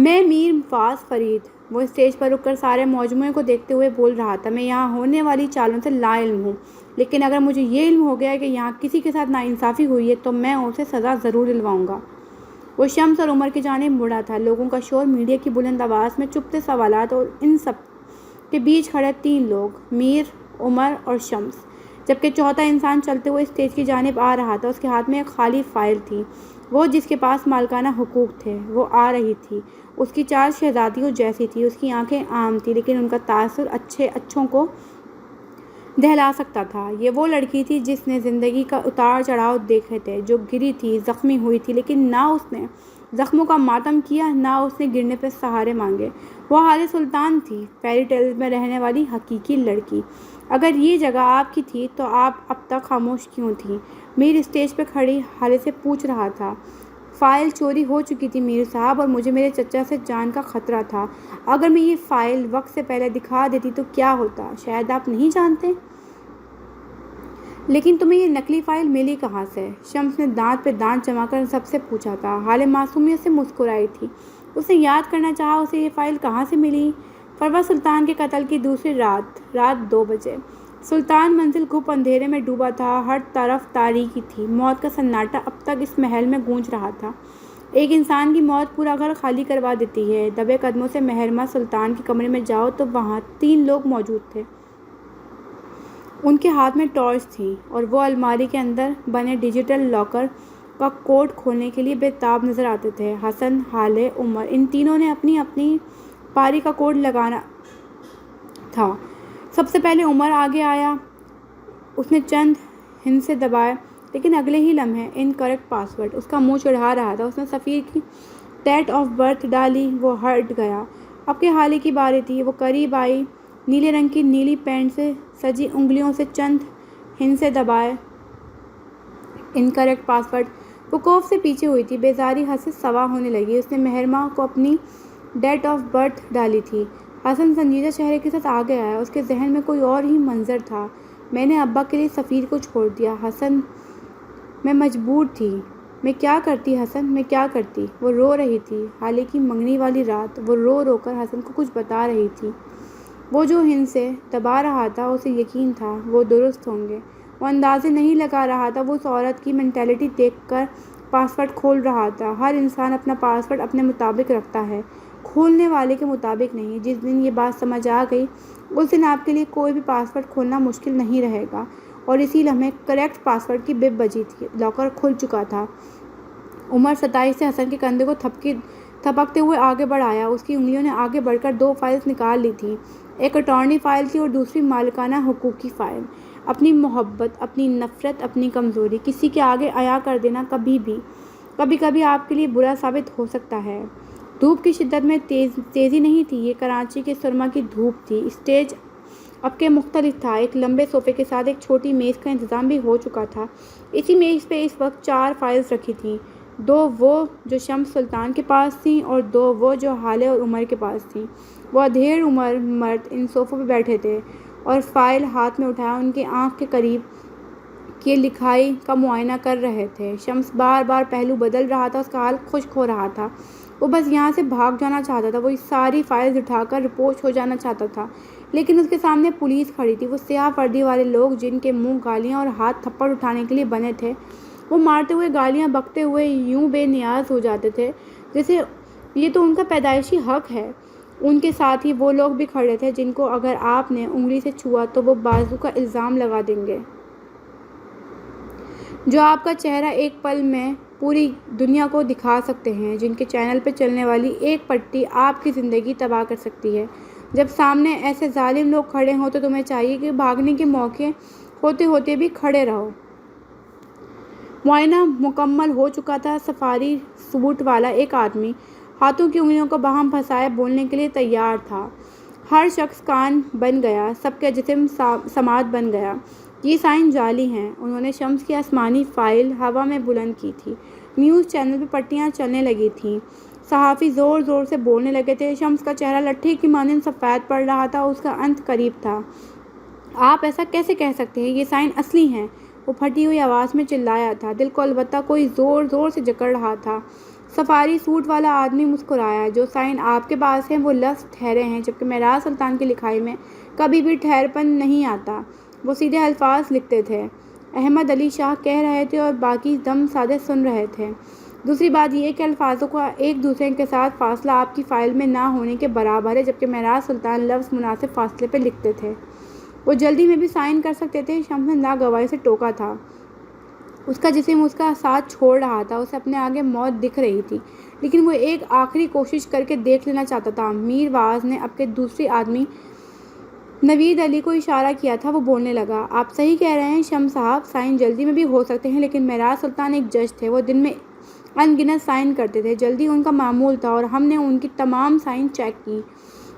میں میر فاز فرید، وہ اسٹیج پر رک کر سارے مجموعے کو دیکھتے ہوئے بول رہا تھا، میں یہاں ہونے والی چالوں سے لا علم ہوں، لیکن اگر مجھے یہ علم ہو گیا کہ یہاں کسی کے ساتھ ناانصافی ہوئی ہے تو میں اسے سزا ضرور دلواؤں گا۔ وہ شمس اور عمر کی جانب مڑا تھا۔ لوگوں کا شور، میڈیا کی بلند آواز میں چھپتے سوالات، اور ان سب کے بیچ کھڑے تین لوگ، میر، عمر اور شمس، جبکہ چوتھا انسان چلتے ہوئے اسٹیج کی جانب آ رہا تھا۔ اس کے ہاتھ میں ایک خالی فائل تھی۔ وہ جس کے پاس مالکانہ حقوق تھے، وہ آ رہی تھی۔ اس کی چال شہزادیوں جیسی تھی۔ اس کی آنکھیں عام تھیں، لیکن ان کا تاثر اچھوں کو دہلا سکتا تھا۔ یہ وہ لڑکی تھی جس نے زندگی کا اتار چڑھاؤ دیکھے تھے، جو گری تھی، زخمی ہوئی تھی، لیکن نہ اس نے زخموں کا ماتم کیا، نہ اس نے گرنے پہ سہارے مانگے۔ وہ حالِ سلطان تھی، فیری ٹیلز میں رہنے والی حقیقی لڑکی۔ اگر یہ جگہ آپ کی تھی تو آپ اب تک خاموش کیوں تھیں؟ میر اسٹیج پہ کھڑی حالے سے پوچھ رہا تھا۔ فائل چوری ہو چکی تھی میر صاحب، اور مجھے میرے چچا سے جان کا خطرہ تھا۔ اگر میں یہ فائل وقت سے پہلے دکھا دیتی تو کیا ہوتا، شاید آپ نہیں جانتے۔ لیکن تمہیں یہ نقلی فائل ملی کہاں سے؟ شمس نے دانت پہ دانت جما کر سب سے پوچھا تھا۔ حالِ معصومیت سے مسکرائی تھی۔ اس نے یاد کرنا چاہا اسے یہ فائل کہاں سے ملی۔ فروز سلطان کے قتل کی دوسری رات 2 بجے۔ سلطان منزل گھپ اندھیرے میں ڈوبا تھا، ہر طرف تاریکی تھی۔ موت کا سناٹا اب تک اس محل میں گونج رہا تھا۔ ایک انسان کی موت پورا گھر خالی کروا دیتی ہے۔ دبے قدموں سے محرمہ سلطان کے کمرے میں جاؤ تو وہاں 3 لوگ موجود تھے۔ ان کے ہاتھ میں ٹارچ تھی، اور وہ الماری کے اندر بنے ڈیجیٹل لاکر کا کوڈ کھولنے کے لیے بے تاب نظر آتے تھے۔ حسن، ہالے، عمر، ان تینوں نے اپنی اپنی پاری کا کوڈ لگانا تھا۔ سب سے پہلے عمر آگے آیا۔ اس نے چند ہندسے دبائے، لیکن اگلے ہی لمحے انکریکٹ پاسورڈ۔ اس کا منہ چڑھا رہا تھا۔ اس نے سفیر کی ڈیٹ آف برتھ ڈالی۔ وہ ہٹ گیا۔ اب کے حالے کی باری تھی۔ وہ قریب آئی، نیلے رنگ کی نیلی پینٹ سے سجی انگلیوں سے چند ہندسے دبائے۔ Incorrect password. وہ خوف سے پیچھے ہوئی تھی۔ بیزاری حد سے سوا ہونے لگی۔ اس نے محرمہ کو اپنی ڈیٹ آف برتھ ڈالی تھی۔ حسن سنجیدہ چہرے کے ساتھ آگے آیا۔ اس کے ذہن میں کوئی اور ہی منظر تھا۔ میں نے ابا کے لیے سفیر کو چھوڑ دیا حسن، میں مجبور تھی۔ میں کیا کرتی حسن، میں کیا کرتی؟ وہ رو رہی تھی۔ حالے کی منگنی والی رات۔ وہ رو رو کر حسن کو کچھ بتا رہی تھی۔ وہ جو ہندسے دبا رہا تھا اسے یقین تھا وہ درست ہوں گے۔ وہ اندازے نہیں لگا رہا تھا۔ وہ اس عورت کی مینٹلٹی دیکھ کر پاسورڈ کھول رہا تھا۔ ہر انسان اپنا پاسورڈ اپنے مطابق رکھتا ہے، کھولنے والے کے مطابق نہیں۔ جس دن یہ بات سمجھ آ گئی، اس دن آپ کے لیے کوئی بھی پاسورڈ کھولنا مشکل نہیں رہے گا۔ اور اسی لمحے کریکٹ پاسورڈ کی بپ بجی تھی۔ لاکر کھل چکا تھا۔ عمر ستائش سے حسن کے کندھے کو تھپکتے ہوئے آگے بڑھ آیا۔ اس کی انگلیوں نے آگے بڑھ کر 2 فائلز نکال لی تھیں۔ ایک اٹارنی فائل تھی اور دوسری مالکانہ حقوق کی فائل۔ اپنی محبت، اپنی نفرت، اپنی کمزوری کسی کے آگے عیاں کر دینا کبھی کبھی آپ کے لیے برا ثابت ہو سکتا ہے۔ دھوپ کی شدت میں تیزی نہیں تھی۔ یہ کراچی کے سرما کی دھوپ تھی۔ اسٹیج اب کے مختلف تھا۔ ایک لمبے صوفے کے ساتھ ایک چھوٹی میز کا انتظام بھی ہو چکا تھا۔ اسی میز پہ اس وقت 4 فائلز رکھی تھیں، 2 وہ جو شمس سلطان کے پاس تھیں اور 2 وہ جو حالے اور عمر کے پاس تھیں۔ وہ ادھیڑ عمر مرد ان صوفوں پہ بیٹھے تھے اور فائل ہاتھ میں اٹھایا ان کی آنکھ کے قریب کی لکھائی کا معائنہ کر رہے تھے۔ شمس بار بار پہلو بدل رہا تھا۔ اس کا حال خشک ہو رہا تھا۔ وہ بس یہاں سے بھاگ جانا چاہتا تھا۔ وہ ساری فائلز اٹھا کر رپورٹ ہو جانا چاہتا تھا، لیکن اس کے سامنے پولیس کھڑی تھی۔ وہ سیاہ وردی والے لوگ جن کے منہ گالیاں اور ہاتھ تھپڑ اٹھانے کے لیے بنے تھے۔ وہ مارتے ہوئے، گالیاں بکتے ہوئے یوں بے نیاز ہو جاتے تھے جیسے یہ تو ان کا پیدائشی حق ہے۔ ان کے ساتھ ہی وہ لوگ بھی کھڑے تھے جن کو اگر آپ نے انگلی سے چھوا تو وہ بازو کا الزام لگا دیں گے، جو آپ کا چہرہ ایک پل میں پوری دنیا کو دکھا سکتے ہیں، جن کے چینل پہ چلنے والی ایک پٹی آپ کی زندگی تباہ کر سکتی ہے۔ جب سامنے ایسے ظالم لوگ کھڑے ہوں تو تمہیں چاہیے کہ بھاگنے کے موقع ہوتے ہوتے بھی کھڑے رہو۔ معائنہ مکمل ہو چکا تھا۔ سفاری سوٹ والا ایک آدمی ہاتھوں کی انگلیوں کو باہم پھنسائے بولنے کے لیے تیار تھا۔ ہر شخص کان بن گیا، سب کا جسم سماعت بن گیا۔ یہ سائن جعلی ہیں۔ انہوں نے شمس کی آسمانی فائل ہوا میں بلند کی تھی۔ نیوز چینل پہ پٹیاں چلنے لگی تھیں۔ صحافی زور زور سے بولنے لگے تھے۔ شمس کا چہرہ لٹھے کی مانند سفید پڑ رہا تھا۔ اس کا انت قریب تھا۔ آپ ایسا کیسے کہہ سکتے ہیں؟ یہ سائن اصلی ہیں۔ وہ پھٹی ہوئی آواز میں چلایا تھا۔ دل کو البتہ کوئی زور زور سے جکڑ رہا تھا۔ سفاری سوٹ والا آدمی مسکرایا۔ جو سائن آپ کے پاس ہیں وہ لفظ ٹھہرے ہیں، جبکہ معراج سلطان کی لکھائی میں کبھی بھی ٹھہرپن نہیں آتا۔ وہ سیدھے الفاظ لکھتے تھے۔ احمد علی شاہ کہہ رہے تھے اور باقی دم سادے سن رہے تھے۔ دوسری بات یہ کہ الفاظوں کا ایک دوسرے کے ساتھ فاصلہ آپ کی فائل میں نہ ہونے کے برابر ہے، جبکہ معراج سلطان لفظ مناسب فاصلے پہ لکھتے تھے۔ وہ جلدی میں بھی سائن کر سکتے تھے۔ شمس نے لاگواری سے ٹوکا تھا۔ اس کا جسم اس کا ساتھ چھوڑ رہا تھا۔ اسے اپنے آگے موت دکھ رہی تھی، لیکن وہ ایک آخری کوشش کر کے دیکھ لینا چاہتا تھا۔ میر واعظ نے اب کے دوسرے آدمی نوید علی کو اشارہ کیا تھا۔ وہ بولنے لگا، آپ صحیح کہہ رہے ہیں شمس صاحب، سائن جلدی میں بھی ہو سکتے ہیں، لیکن معراج سلطان ایک جج تھے۔ وہ دن میں ان گنت سائن کرتے تھے۔ جلدی ان کا معمول تھا اور ہم نے ان کی تمام سائن چیک کی۔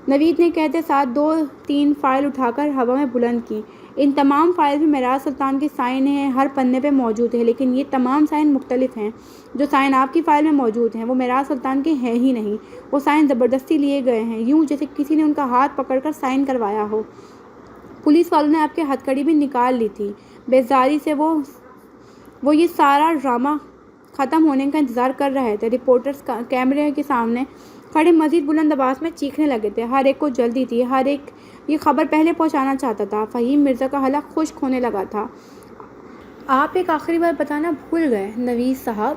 نوید نے کہتے ساتھ 2-3 فائل اٹھا کر ہوا میں بلند کی۔ ان تمام فائل میں معراج سلطان کی سائن ہیں، ہر پنے پہ موجود ہے، لیکن یہ تمام سائن مختلف ہیں۔ جو سائن آپ کی فائل میں موجود ہیں وہ معراج سلطان کے ہیں ہی نہیں۔ وہ سائن زبردستی لیے گئے ہیں، یوں جیسے کسی نے ان کا ہاتھ پکڑ کر سائن کروایا ہو۔ پولیس والوں نے آپ کی ہتھکڑی بھی نکال لی تھی۔ بیزاری سے وہ یہ سارا ڈرامہ ختم ہونے کا انتظار کر رہے تھے۔ رپورٹرز کیمرے کے سامنے کھڑے مزید بلند آواز میں چیخنے لگے تھے۔ ہر ایک کو جلدی تھی، ہر ایک یہ خبر پہلے پہنچانا چاہتا تھا۔ فہیم مرزا کا حلق خشک ہونے لگا تھا۔ آپ ایک آخری بار بتانا بھول گئے نوید صاحب،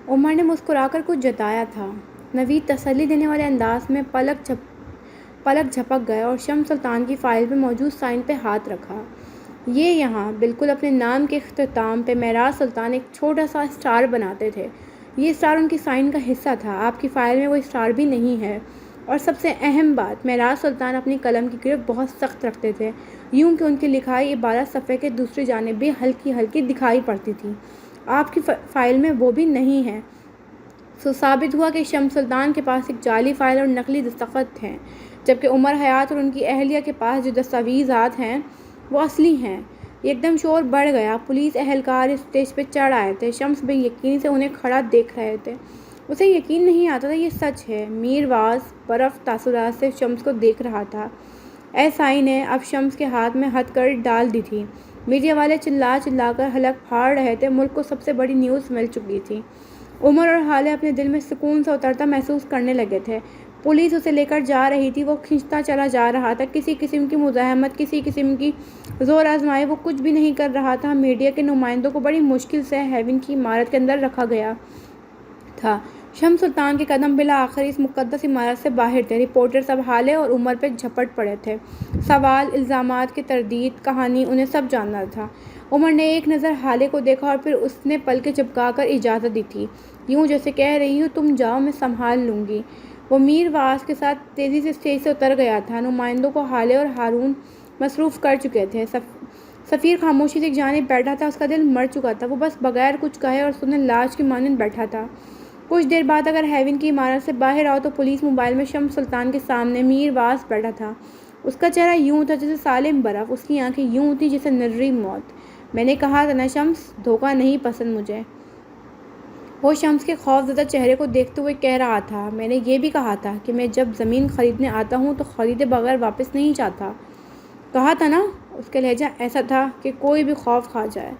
عمر نے مسکرا کر کچھ جتایا تھا۔ نوید تسلی دینے والے انداز میں پلک جھپک گئے اور شمس سلطان کی فائل میں موجود سائن پہ ہاتھ رکھا۔ یہ یہاں بالکل اپنے نام کے اختتام پہ معراج سلطان ایک چھوٹا سا اسٹار بناتے تھے۔ یہ اسٹار ان کی سائن کا حصہ تھا۔ آپ کی فائل میں وہ اسٹار بھی نہیں ہے۔ اور سب سے اہم بات، معراج سلطان اپنی قلم کی گرفت بہت سخت رکھتے تھے، یوں کہ ان کی لکھائی عبارت صفحے کے دوسری جانب بھی ہلکی ہلکی دکھائی پڑتی تھی۔ آپ کی فائل میں وہ بھی نہیں ہے۔ سو ثابت ہوا کہ شمس سلطان کے پاس ایک جعلی فائل اور نقلی دستخط ہیں، جبکہ عمر حیات اور ان کی اہلیہ کے پاس جو دستاویزات ہیں وہ اصلی ہیں۔ ایک دم شور بڑھ گیا۔ پولیس اہلکار اسٹیج پہ چڑھ آئے تھے۔ شمس بے یقینی سے انہیں کھڑا دیکھ رہے تھے۔ اسے یقین نہیں آتا تھا یہ سچ ہے۔ میر واعظ برف تاثرات سے شمس کو دیکھ رہا تھا۔ ایسائی نے اب شمس کے ہاتھ میں ہتھکڑی ڈال دی تھی۔ میڈیا والے چلا کر حلق پھاڑ رہے تھے۔ ملک کو سب سے بڑی نیوز مل چکی تھی۔ عمر اور حالے اپنے دل میں سکون سا اترتا محسوس کرنے لگے تھے۔ پولیس اسے لے کر جا رہی تھی۔ وہ کھنچتا چلا جا رہا تھا۔ کسی قسم کی مزاحمت، کسی قسم کی زور آزمائی وہ کچھ بھی نہیں کر رہا تھا۔ میڈیا کے نمائندوں کو بڑی مشکل سے ہیون کی عمارت کے اندر رکھا گیا تھا۔ شمس سلطان کے قدم بالآخر اس مقدس عمارت سے باہر تھے۔ رپورٹرز اب حالے اور عمر پہ جھپٹ پڑے تھے۔ سوال، الزامات کی تردید، کہانی، انہیں سب جاننا تھا۔ عمر نے ایک نظر حالے کو دیکھا اور پھر اس نے پلکیں جھپکا کر اجازت دی تھی، یوں جیسے کہہ رہی ہو تم جاؤ میں سنبھال لوں گی۔ وہ میر واعظ کے ساتھ تیزی سے اسٹیج سے اتر گیا تھا۔ نمائندوں کو حالے اور ہارون مصروف کر چکے تھے۔ سفیر خاموشی سے ایک جانب بیٹھا تھا۔ اس کا دل مر چکا تھا۔ وہ بس بغیر کچھ کہے اور سنے لاش کی مانند بیٹھا تھا۔ کچھ دیر بعد اگر ہیون کی عمارت سے باہر آؤ تو پولیس موبائل میں شمس سلطان کے سامنے میر واعظ بیٹھا تھا۔ اس کا چہرہ یوں تھا جیسے سالم برف، اس کی آنکھیں یوں تھیں جیسے نری موت۔ میں نے کہا تھا نا شمس، دھوکہ نہیں پسند مجھے۔ وہ شمس کے خوفزدہ چہرے کو دیکھتے ہوئے کہہ رہا تھا، میں نے یہ بھی کہا تھا کہ میں جب زمین خریدنے آتا ہوں تو خریدے بغیر واپس نہیں جاتا۔ کہا تھا نا؟ اس کا لہجہ ایسا تھا کہ کوئی بھی خوف کھا جائے۔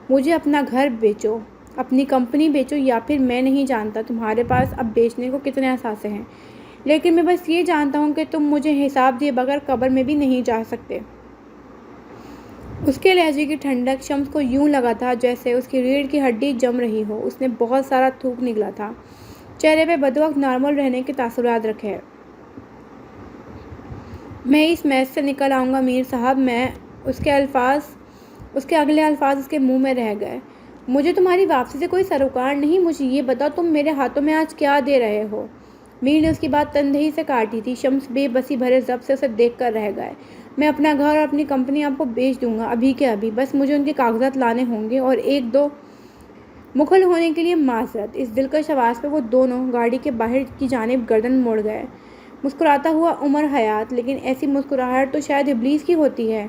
مجھے اپنا گھر بیچو، اپنی کمپنی بیچو، یا پھر میں نہیں جانتا تمہارے پاس اب بیچنے کو کتنے اثاثے ہیں، لیکن میں بس یہ جانتا ہوں کہ تم مجھے حساب دیے بغیر قبر میں بھی نہیں جا سکتے۔ اس کے لہجے کی ٹھنڈک شمس کو یوں لگا تھا جیسے اس کی ریڑھ کی ہڈی جم رہی ہو۔ اس نے بہت سارا تھوک نگلا تھا، چہرے پہ بدوقت نارمل رہنے کے تاثرات رکھے۔ میں اس میچ سے نکل آؤں گا میر صاحب۔ میں اس کے اگلے الفاظ اس کے منہ میں رہ گئے۔ مجھے تمہاری واپسی سے کوئی سروکار نہیں۔ مجھے یہ بتاؤ تم میرے ہاتھوں میں آج کیا دے رہے ہو؟ میر نے اس کی بات تندہی سے کاٹی تھی۔ شمس بے بسی بھرے ضبط سے اسے دیکھ کر رہ گئے۔ میں اپنا گھر اور اپنی کمپنی آپ کو بیچ دوں گا، ابھی کے ابھی، بس مجھے ان کے کاغذات لانے ہوں گے اور 1-2 مکھل ہونے کے لیے معذرت۔ اس دلکش آواز پہ وہ دونوں گاڑی کے باہر کی جانب گردن موڑ گئے۔ مسکراتا ہوا عمر حیات، لیکن ایسی مسکراہٹ تو شاید ابلیس کی ہوتی ہے۔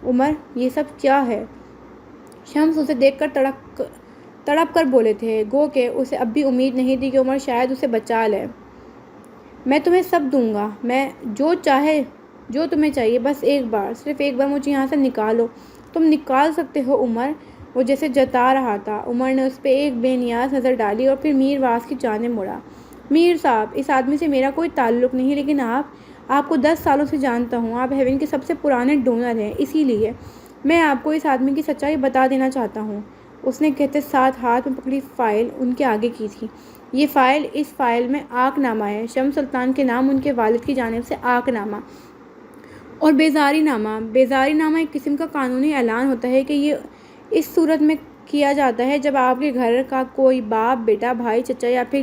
عمر، یہ سب کیا ہے؟ شمس اسے دیکھ کر تڑپ کر بولے تھے، گو کہ اسے اب بھی امید نہیں تھی کہ عمر شاید اسے بچا لے۔ میں تمہیں سب دوں گا، میں جو تمہیں چاہیے، بس ایک بار، صرف ایک بار مجھے یہاں سے نکالو۔ تم نکال سکتے ہو عمر، وہ جیسے جتا رہا تھا۔ عمر نے اس پہ ایک بے نیاز نظر ڈالی اور پھر میر واس کی جانب مڑا۔ میر صاحب، اس آدمی سے میرا کوئی تعلق نہیں، لیکن آپ کو 10 سالوں سے جانتا ہوں۔ آپ ہیون کے سب سے پرانے ڈونر ہیں، اسی لیے میں آپ کو اس آدمی کی سچائی بتا دینا چاہتا ہوں۔ اس نے کہتے ساتھ ہاتھ میں پکڑی فائل ان کے آگے کی تھی۔ یہ فائل، اس فائل میں آق نامہ ہے، شمس سلطان کے نام ان کے والد کی جانب سے آق نامہ اور بیزاری نامہ۔ بیزاری نامہ ایک قسم کا قانونی اعلان ہوتا ہے کہ یہ اس صورت میں کیا جاتا ہے جب آپ کے گھر کا کوئی باپ، بیٹا، بھائی، چچا یا پھر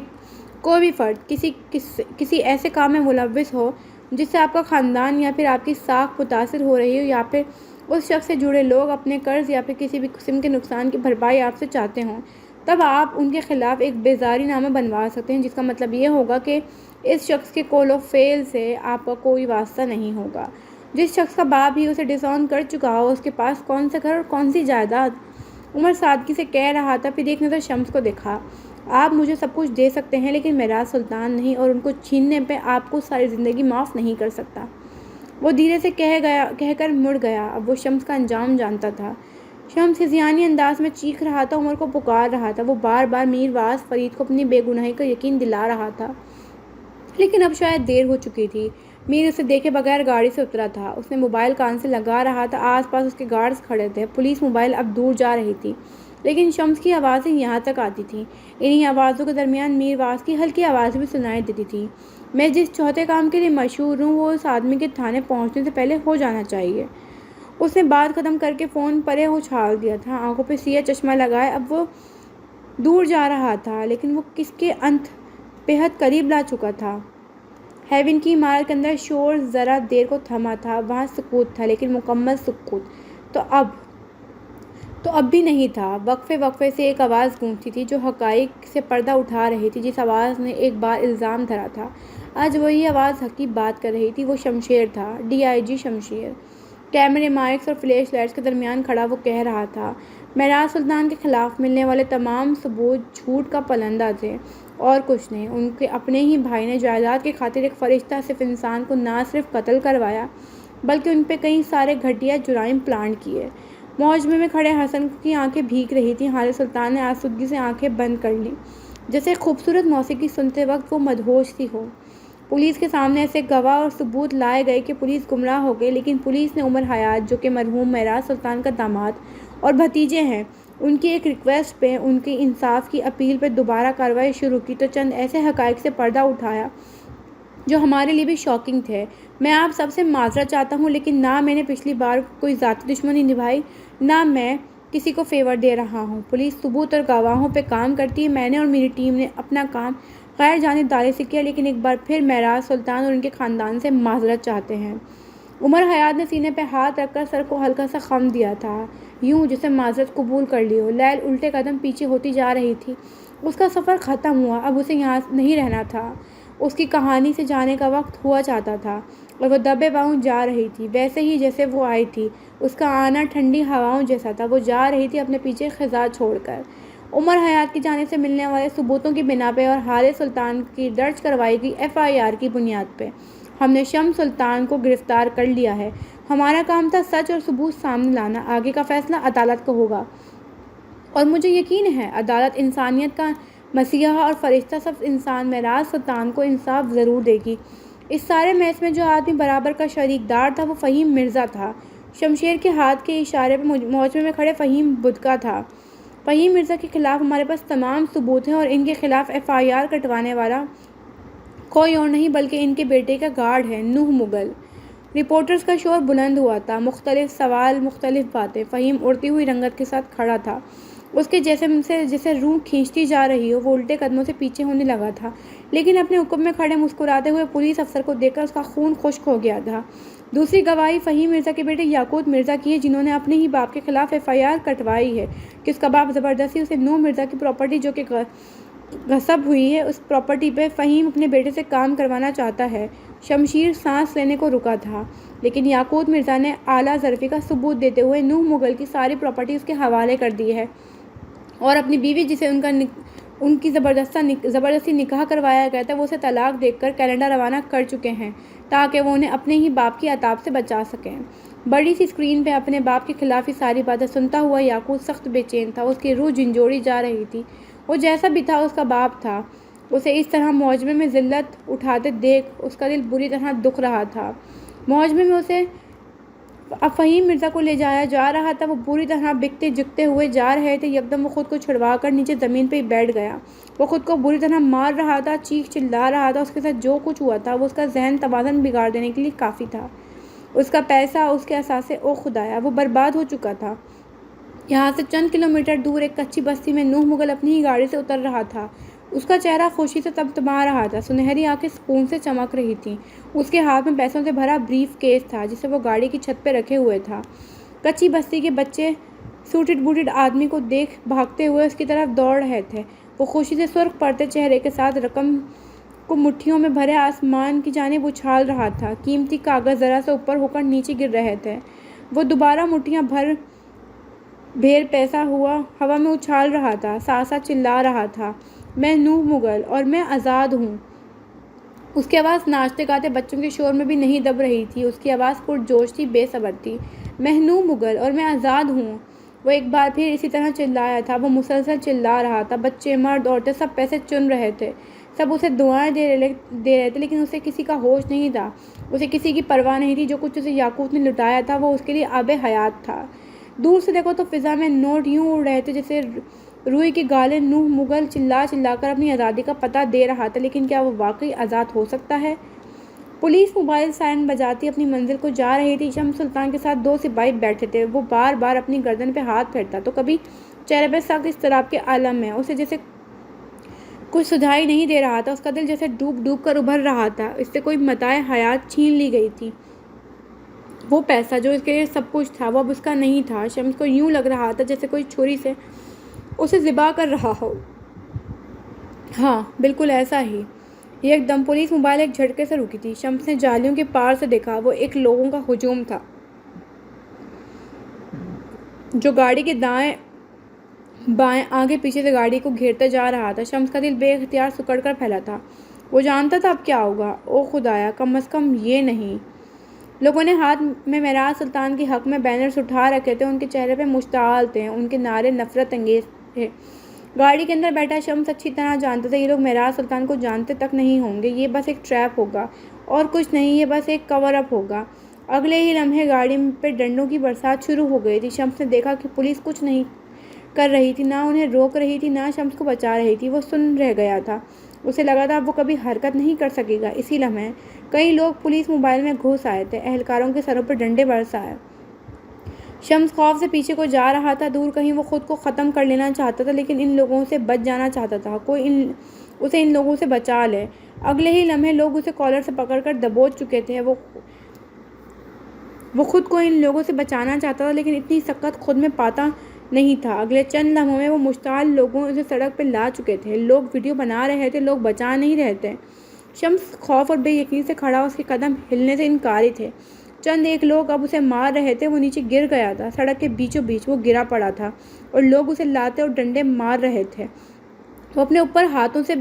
کوئی بھی فرد کسی ایسے کام میں ملوث ہو جس سے آپ کا خاندان یا پھر آپ کی ساکھ متاثر ہو رہی ہو، یا پھر اس شخص سے جڑے لوگ اپنے قرض یا پھر کسی بھی قسم کے نقصان کی بھرپائی آپ سے چاہتے ہوں، تب آپ ان کے خلاف ایک بیزاری نامہ بنوا سکتے ہیں، جس کا مطلب یہ ہوگا کہ اس شخص کے قول و فعل سے آپ کا کوئی واسطہ نہیں ہوگا۔ جس شخص کا باپ ہی اسے ڈس آن کر چکا ہو، اس کے پاس کون سا گھر اور کون سی جائیداد؟ عمر سادگی سے کہہ رہا تھا، پھر ایک نظر شمس کو دیکھا۔ آپ مجھے سب کچھ دے سکتے ہیں، لیکن معراج سلطان نہیں، اور ان کو چھیننے پہ آپ کو ساری زندگی معاف نہیں کر سکتا۔ وہ دھیرے سے کہہ کر مڑ گیا۔ اب وہ شمس کا انجام جانتا تھا۔ شمس ہذیانی انداز میں چیخ رہا تھا، عمر کو پکار رہا تھا۔ وہ بار بار میر واس فرید کو اپنی بے گناہی کا یقین دلا رہا تھا، لیکن اب شاید دیر ہو چکی تھی۔ میر اسے دیکھے بغیر گاڑی سے اترا تھا۔ اس نے موبائل کان سے لگا رہا تھا۔ آس پاس اس کے گارڈز کھڑے تھے۔ پولیس موبائل اب دور جا رہی تھی، لیکن شمس کی آوازیں یہاں تک آتی تھیں۔ انہی آوازوں کے درمیان میر واس کی ہلکی آوازیں بھی سنائی دیتی تھیں۔ میں جس چوتھے کام کے لیے مشہور ہوں، وہ اس آدمی کے تھانے پہنچنے سے پہلے ہو جانا چاہیے۔ اس نے بات ختم کر کے فون پرے اچھال دیا تھا۔ آنکھوں پہ سیاہ چشمہ لگائے اب وہ دور جا رہا تھا، لیکن وہ کس کے انت بےحد قریب لا چکا تھا۔ ہیون کی عمارت کے اندر شور ذرا دیر کو تھما تھا۔ وہاں سکوت تھا، لیکن مکمل سکوت تو اب بھی نہیں تھا۔ وقفے سے ایک آواز گونجتی تھی جو حقائق سے پردہ اٹھا رہی تھی۔ جس آواز نے ایک بار الزام دھرا تھا، آج وہی آواز حق کی بات کر رہی تھی۔ وہ شمشیر تھا، DIG شمشیر۔ کیمرے، مائکس اور فلیش لائٹس کے درمیان کھڑا وہ کہہ رہا تھا، معراج سلطان کے خلاف ملنے والے تمام ثبوت جھوٹ کا پلندہ تھے اور کچھ نہیں۔ ان کے اپنے ہی بھائی نے جائیداد کی خاطر ایک فرشتہ صرف انسان کو نہ صرف قتل کروایا، بلکہ ان پہ کئی سارے گھٹیا جرائم پلانٹ کیے۔ محاجمے میں کھڑے حسن کی آنکھیں بھیگ رہی تھیں۔ حال سلطان نے آسودگی سے آنکھیں بند کر لیں، جیسے خوبصورت موسیقی سنتے وقت وہ مدہوش سی ہو۔ پولیس کے سامنے ایسے گواہ اور ثبوت لائے گئے کہ پولیس گمراہ ہو گئی، لیکن پولیس نے عمر حیات، جو کہ مرحوم معراج سلطان کا داماد اور بھتیجے ہیں، ان کی ایک ریکویسٹ پہ، ان کی انصاف کی اپیل پہ دوبارہ کارروائی شروع کی تو چند ایسے حقائق سے پردہ اٹھایا جو ہمارے لیے بھی شاکنگ تھے۔ میں آپ سب سے معذرت چاہتا ہوں، لیکن نہ میں نے پچھلی بار کوئی ذاتی دشمنی نبھائی، نہ میں کسی کو فیور دے رہا ہوں۔ پولیس ثبوت اور گواہوں پہ کام کرتی ہے۔ میں نے اور میری ٹیم نے اپنا کام غیر جانبداری سے کیا، لیکن ایک بار پھر معراج سلطان اور ان کے خاندان سے معذرت چاہتے ہیں۔ عمر حیات نے سینے پہ ہاتھ رکھ کر سر کو ہلکا سا خم دیا تھا، یوں جسے معذرت قبول کر لی ہو۔ لیل الٹے قدم پیچھے ہوتی جا رہی تھی۔ اس کا سفر ختم ہوا، اب اسے یہاں نہیں رہنا تھا۔ اس کی کہانی سے جانے کا وقت ہوا چاہتا تھا، اور وہ دبے پاؤں جا رہی تھی، ویسے ہی جیسے وہ آئی تھی۔ اس کا آنا ٹھنڈی ہواؤں جیسا تھا۔ وہ جا رہی تھی اپنے پیچھے خزاں چھوڑ کر۔ عمر حیات کی جانب سے ملنے والے ثبوتوں کی بنا پہ اور حال سلطان کی درج کروائی گئی FIR کی بنیاد پہ ہم نے شمس سلطان کو گرفتار کر لیا ہے۔ ہمارا کام تھا سچ اور ثبوت سامنے لانا۔ آگے کا فیصلہ عدالت کا ہوگا، اور مجھے یقین ہے عدالت انسانیت کا مسیحا اور فرشتہ سب انسان معراج سلطان کو انصاف ضرور دے گی۔ اس سارے میس میں جو آدمی برابر کا شریک دار تھا وہ فہیم مرزا تھا۔ شمشیر کے ہاتھ کے اشارے پہ محاجمے میں کھڑے فہیم بدکا تھا۔ فہیم مرزا کے خلاف ہمارے پاس تمام ثبوت ہیں، اور ان کے خلاف FIR کٹوانے والا کوئی اور نہیں بلکہ ان کے بیٹے کا گارڈ ہے، نوح مغل۔ رپورٹرز کا شور بلند ہوا تھا، مختلف سوال، مختلف باتیں۔ فہیم اڑتی ہوئی رنگت کے ساتھ کھڑا تھا، اس کے جسم سے جسے روح کھینچتی جا رہی ہو۔ وہ الٹے قدموں سے پیچھے ہونے لگا تھا، لیکن اپنے حکم میں کھڑے مسکراتے ہوئے پولیس افسر کو دیکھ کر اس کا خون خشک ہو گیا تھا۔ دوسری گواہی فہیم مرزا کے بیٹے یاقوت مرزا کی ہے، جنہوں نے اپنے ہی باپ کے خلاف FIR کٹوائی ہے کہ اس کا باپ زبردستی اسے نوح مرزا کی پراپرٹی جو کہ غصب ہوئی ہے، اس پراپرٹی پہ فہیم اپنے بیٹے سے کام کروانا چاہتا ہے۔ شمشیر سانس لینے کو رکا تھا، لیکن یاقوت مرزا نے اعلیٰ ظرفی کا ثبوت دیتے ہوئے نوح مغل کی ساری پراپرٹی اس کے حوالے کر دی ہے، اور اپنی بیوی جسے ان کی زبردستی نکاح کروایا گیا تھا، وہ اسے طلاق دے کر کینیڈا روانہ کر چکے ہیں تاکہ وہ انہیں اپنے ہی باپ کی عتاب سے بچا سکیں۔ بڑی سی اسکرین پہ اپنے باپ کے خلاف ہی ساری باتیں سنتا ہوا یاقوت سخت بے چین تھا۔ اس کی روح جھنجھوڑی جا رہی تھی۔ وہ جیسا بھی تھا اس کا باپ تھا۔ اسے اس طرح محاکمے میں ذلت اٹھاتے دیکھ اس کا دل بری طرح دکھ رہا تھا۔ محاکمے میں اسے اب فہیم مرزا کو لے جایا جا رہا تھا۔ وہ بری طرح بکتے جھکتے ہوئے جا رہے تھے۔ یکدم وہ خود کو چھڑوا کر نیچے زمین پہ ہی بیٹھ گیا۔ وہ خود کو بری طرح مار رہا تھا، چیخ چلا رہا تھا۔ اس کے ساتھ جو کچھ ہوا تھا وہ اس کا ذہن توازن بگاڑ دینے کے لیے کافی تھا۔ اس کا پیسہ، اس کے اثاثے، او خدایا، وہ برباد ہو چکا تھا۔ یہاں سے چند کلومیٹر دور ایک کچی بستی میں نوح مغل اپنی ہی گاڑی سے اتر رہا تھا۔ اس کا چہرہ خوشی سے تمتما رہا تھا، سنہری آنکھیں سکون سے چمک رہی تھیں۔ اس کے ہاتھ میں پیسوں سے بھرا بریف کیس تھا جسے وہ گاڑی کی چھت پہ رکھے ہوئے تھا۔ کچی بستی کے بچے سوٹڈ بوٹڈ آدمی کو دیکھ بھاگتے ہوئے اس کی طرف دوڑ رہے تھے۔ وہ خوشی سے سرخ پڑتے چہرے کے ساتھ رقم کو مٹھیوں میں بھرے آسمان کی جانب اچھال رہا تھا۔ قیمتی کاغذ ذرا سے اوپر ہو کر نیچے گر رہے تھے۔ وہ دوبارہ مٹھیاں بھیر پیسہ ہوا میں اچھال رہا تھا، ساتھ ساتھ چلا رہا تھا، میں نوح مغل اور میں آزاد ہوں۔ اس کی آواز ناچتے گاتے بچوں کے شور میں بھی نہیں دب رہی تھی۔ اس کی آواز پرجوش تھی، بے صبر تھی۔ میں نوح مغل اور میں آزاد ہوں۔ وہ ایک بار پھر اسی طرح چلایا تھا۔ وہ مسلسل چلا رہا تھا۔ بچے، مرد، عورتیں سب پیسے چن رہے تھے۔ سب اسے دعائیں دے رہے تھے، لیکن اسے کسی کا ہوش نہیں تھا۔ اسے کسی کی پرواہ نہیں تھی۔ جو کچھ اسے یاقوت نے لٹایا تھا وہ اس کے لیے آب حیات تھا۔ دور سے دیکھو تو فضا میں نوٹ یوں اڑ رہے تھے جیسے روئی کی گالیں۔ نوح مغل چلا چلا کر اپنی آزادی کا پتہ دے رہا تھا، لیکن کیا وہ واقعی آزاد ہو سکتا ہے؟ پولیس موبائل سائرن بجاتی اپنی منزل کو جا رہی تھی۔ شمس سلطان کے ساتھ 2 سپاہی بیٹھے تھے۔ وہ بار بار اپنی گردن پہ ہاتھ پھیرتا تو کبھی چہرے پہ سخت اضطراب کے عالم میں اسے جیسے کچھ سجھائی نہیں دے رہا تھا۔ اس کا دل جیسے ڈوب ڈوب کر ابھر رہا تھا۔ اس سے کوئی متاع حیات چھین لی گئی تھی۔ وہ پیسہ جو اس کے لیے سب کچھ تھا وہ اب اس کا نہیں تھا۔ شمس کو یوں لگ رہا تھا جیسے کوئی چھری سے اسے ذبح کر رہا ہو۔ ہاں، بالکل ایسا ہی۔ ایک دم پولیس موبائل ایک جھٹکے سے رکی تھی۔ شمس نے جالیوں کے پار سے دیکھا۔ وہ ایک لوگوں کا ہجوم تھا جو گاڑی کے دائیں بائیں آگے پیچھے سے گاڑی کو گھیرتا جا رہا تھا۔ شمس کا دل بے اختیار سکڑ کر پھیلا تھا۔ وہ جانتا تھا اب کیا ہوگا۔ او خدایا، کم از کم یہ نہیں۔ لوگوں نے ہاتھ میں معراج سلطان کے حق میں بینرز اٹھا رکھے تھے۔ ان کے چہرے پہ مشتعل تھے، ان کے نعرے نفرت انگیز تھے۔ گاڑی کے اندر بیٹھا شمس اچھی طرح جانتا تھا یہ لوگ معراج سلطان کو جانتے تک نہیں ہوں گے۔ یہ بس ایک ٹریپ ہوگا اور کچھ نہیں، یہ بس ایک کور اپ ہوگا۔ اگلے ہی لمحے گاڑی پہ ڈنڈوں کی برسات شروع ہو گئی تھی۔ شمس نے دیکھا کہ پولیس کچھ نہیں کر رہی تھی، نہ انہیں روک رہی تھی، نہ شمس کو بچا رہی تھی۔ وہ سن رہ گیا تھا۔ اسے لگا تھا اب وہ کبھی حرکت نہیں کر سکے گا۔ اسی لمحے کئی لوگ پولیس موبائل میں گھس آئے تھے۔ اہلکاروں کے سروں پر ڈنڈے برسائے۔ شمس خوف سے پیچھے کو جا رہا تھا۔ دور کہیں وہ خود کو ختم کر لینا چاہتا تھا، لیکن ان لوگوں سے بچ جانا چاہتا تھا۔ کوئی اسے ان لوگوں سے بچا لے۔ اگلے ہی لمحے لوگ اسے کالر سے پکڑ کر دبوچ چکے تھے۔ وہ خود کو ان لوگوں سے بچانا چاہتا تھا، لیکن اتنی سکت خود میں پاتا نہیں تھا۔ اگلے چند لمحوں میں وہ مشتعل لوگوں اسے سڑک پہ لا چکے تھے۔ لوگ ویڈیو بنا رہے تھے، لوگ بچا نہیں رہے تھے۔ شمس خوف اور بے یقینی سے کھڑا، اس کے قدم ہلنے سے انکاری تھے۔ چند ایک لوگ اب اسے مار رہے تھے۔ وہ نیچے گر گیا تھا۔ سڑک کے بیچوں بیچ وہ گرا پڑا تھا اور لوگ اسے لاتے اور ڈنڈے مار رہے تھے۔ وہ اپنے اوپر ہاتھوں سے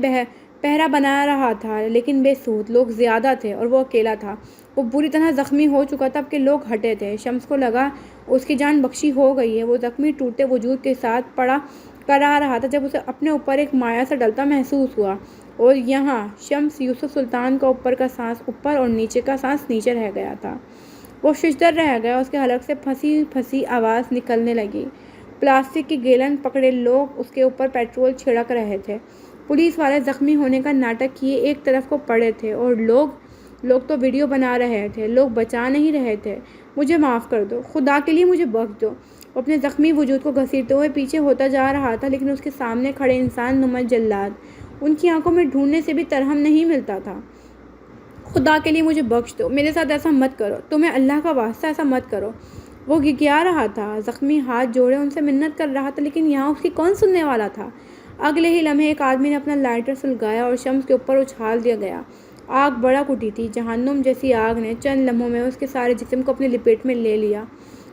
پہرا بنا رہا تھا، لیکن بے سود۔ لوگ زیادہ تھے اور وہ اکیلا تھا۔ وہ بری طرح زخمی ہو چکا تھا کہ لوگ ہٹے تھے۔ شمس کو لگا اس کی جان بخشی ہو گئی ہے۔ وہ زخمی ٹوٹے وجود کے ساتھ پڑا کرا رہا تھا جب اسے اپنے اوپر ایک مایا سا ڈلتا محسوس ہوا، اور یہاں شمس یوسف سلطان کا اوپر کا سانس اوپر اور نیچے کا سانس نیچے رہ گیا تھا۔ وہ ششدر رہ گیا۔ اس کے حلق سے پھنسی پھنسی آواز نکلنے لگی۔ پلاسٹک کی گیلن پکڑے لوگ اس کے اوپر پیٹرول چھڑک رہے تھے۔ پولیس والے زخمی ہونے کا ناٹک کیے ایک طرف کو پڑے تھے، اور لوگ تو ویڈیو بنا رہے تھے، لوگ بچا نہیں رہے تھے۔ مجھے معاف کر دو، خدا کے لیے مجھے بخش دو۔ وہ اپنے زخمی وجود کو گھسیٹتے ہوئے پیچھے ہوتا جا رہا تھا، لیکن اس کے سامنے کھڑے انسان نما جلاد، ان کی آنکھوں میں ڈھونڈنے سے بھی ترہم نہیں ملتا تھا۔ خدا کے لیے مجھے بخش دو، میرے ساتھ ایسا مت کرو، تمہیں اللہ کا واسطہ ایسا مت کرو۔ وہ گھگیا رہا تھا، زخمی ہاتھ جوڑے ان سے منت کر رہا تھا، لیکن یہاں اس کی کون سننے والا تھا؟ اگلے ہی لمحے ایک آدمی نے اپنا لائٹر سلگایا اور شمس کے اوپر اچھال دیا گیا۔ آگ بڑک اٹھی تھی۔ جہنم جیسی آگ نے چند لمحوں میں اس کے سارے جسم کو اپنی لپیٹ میں لے لیا۔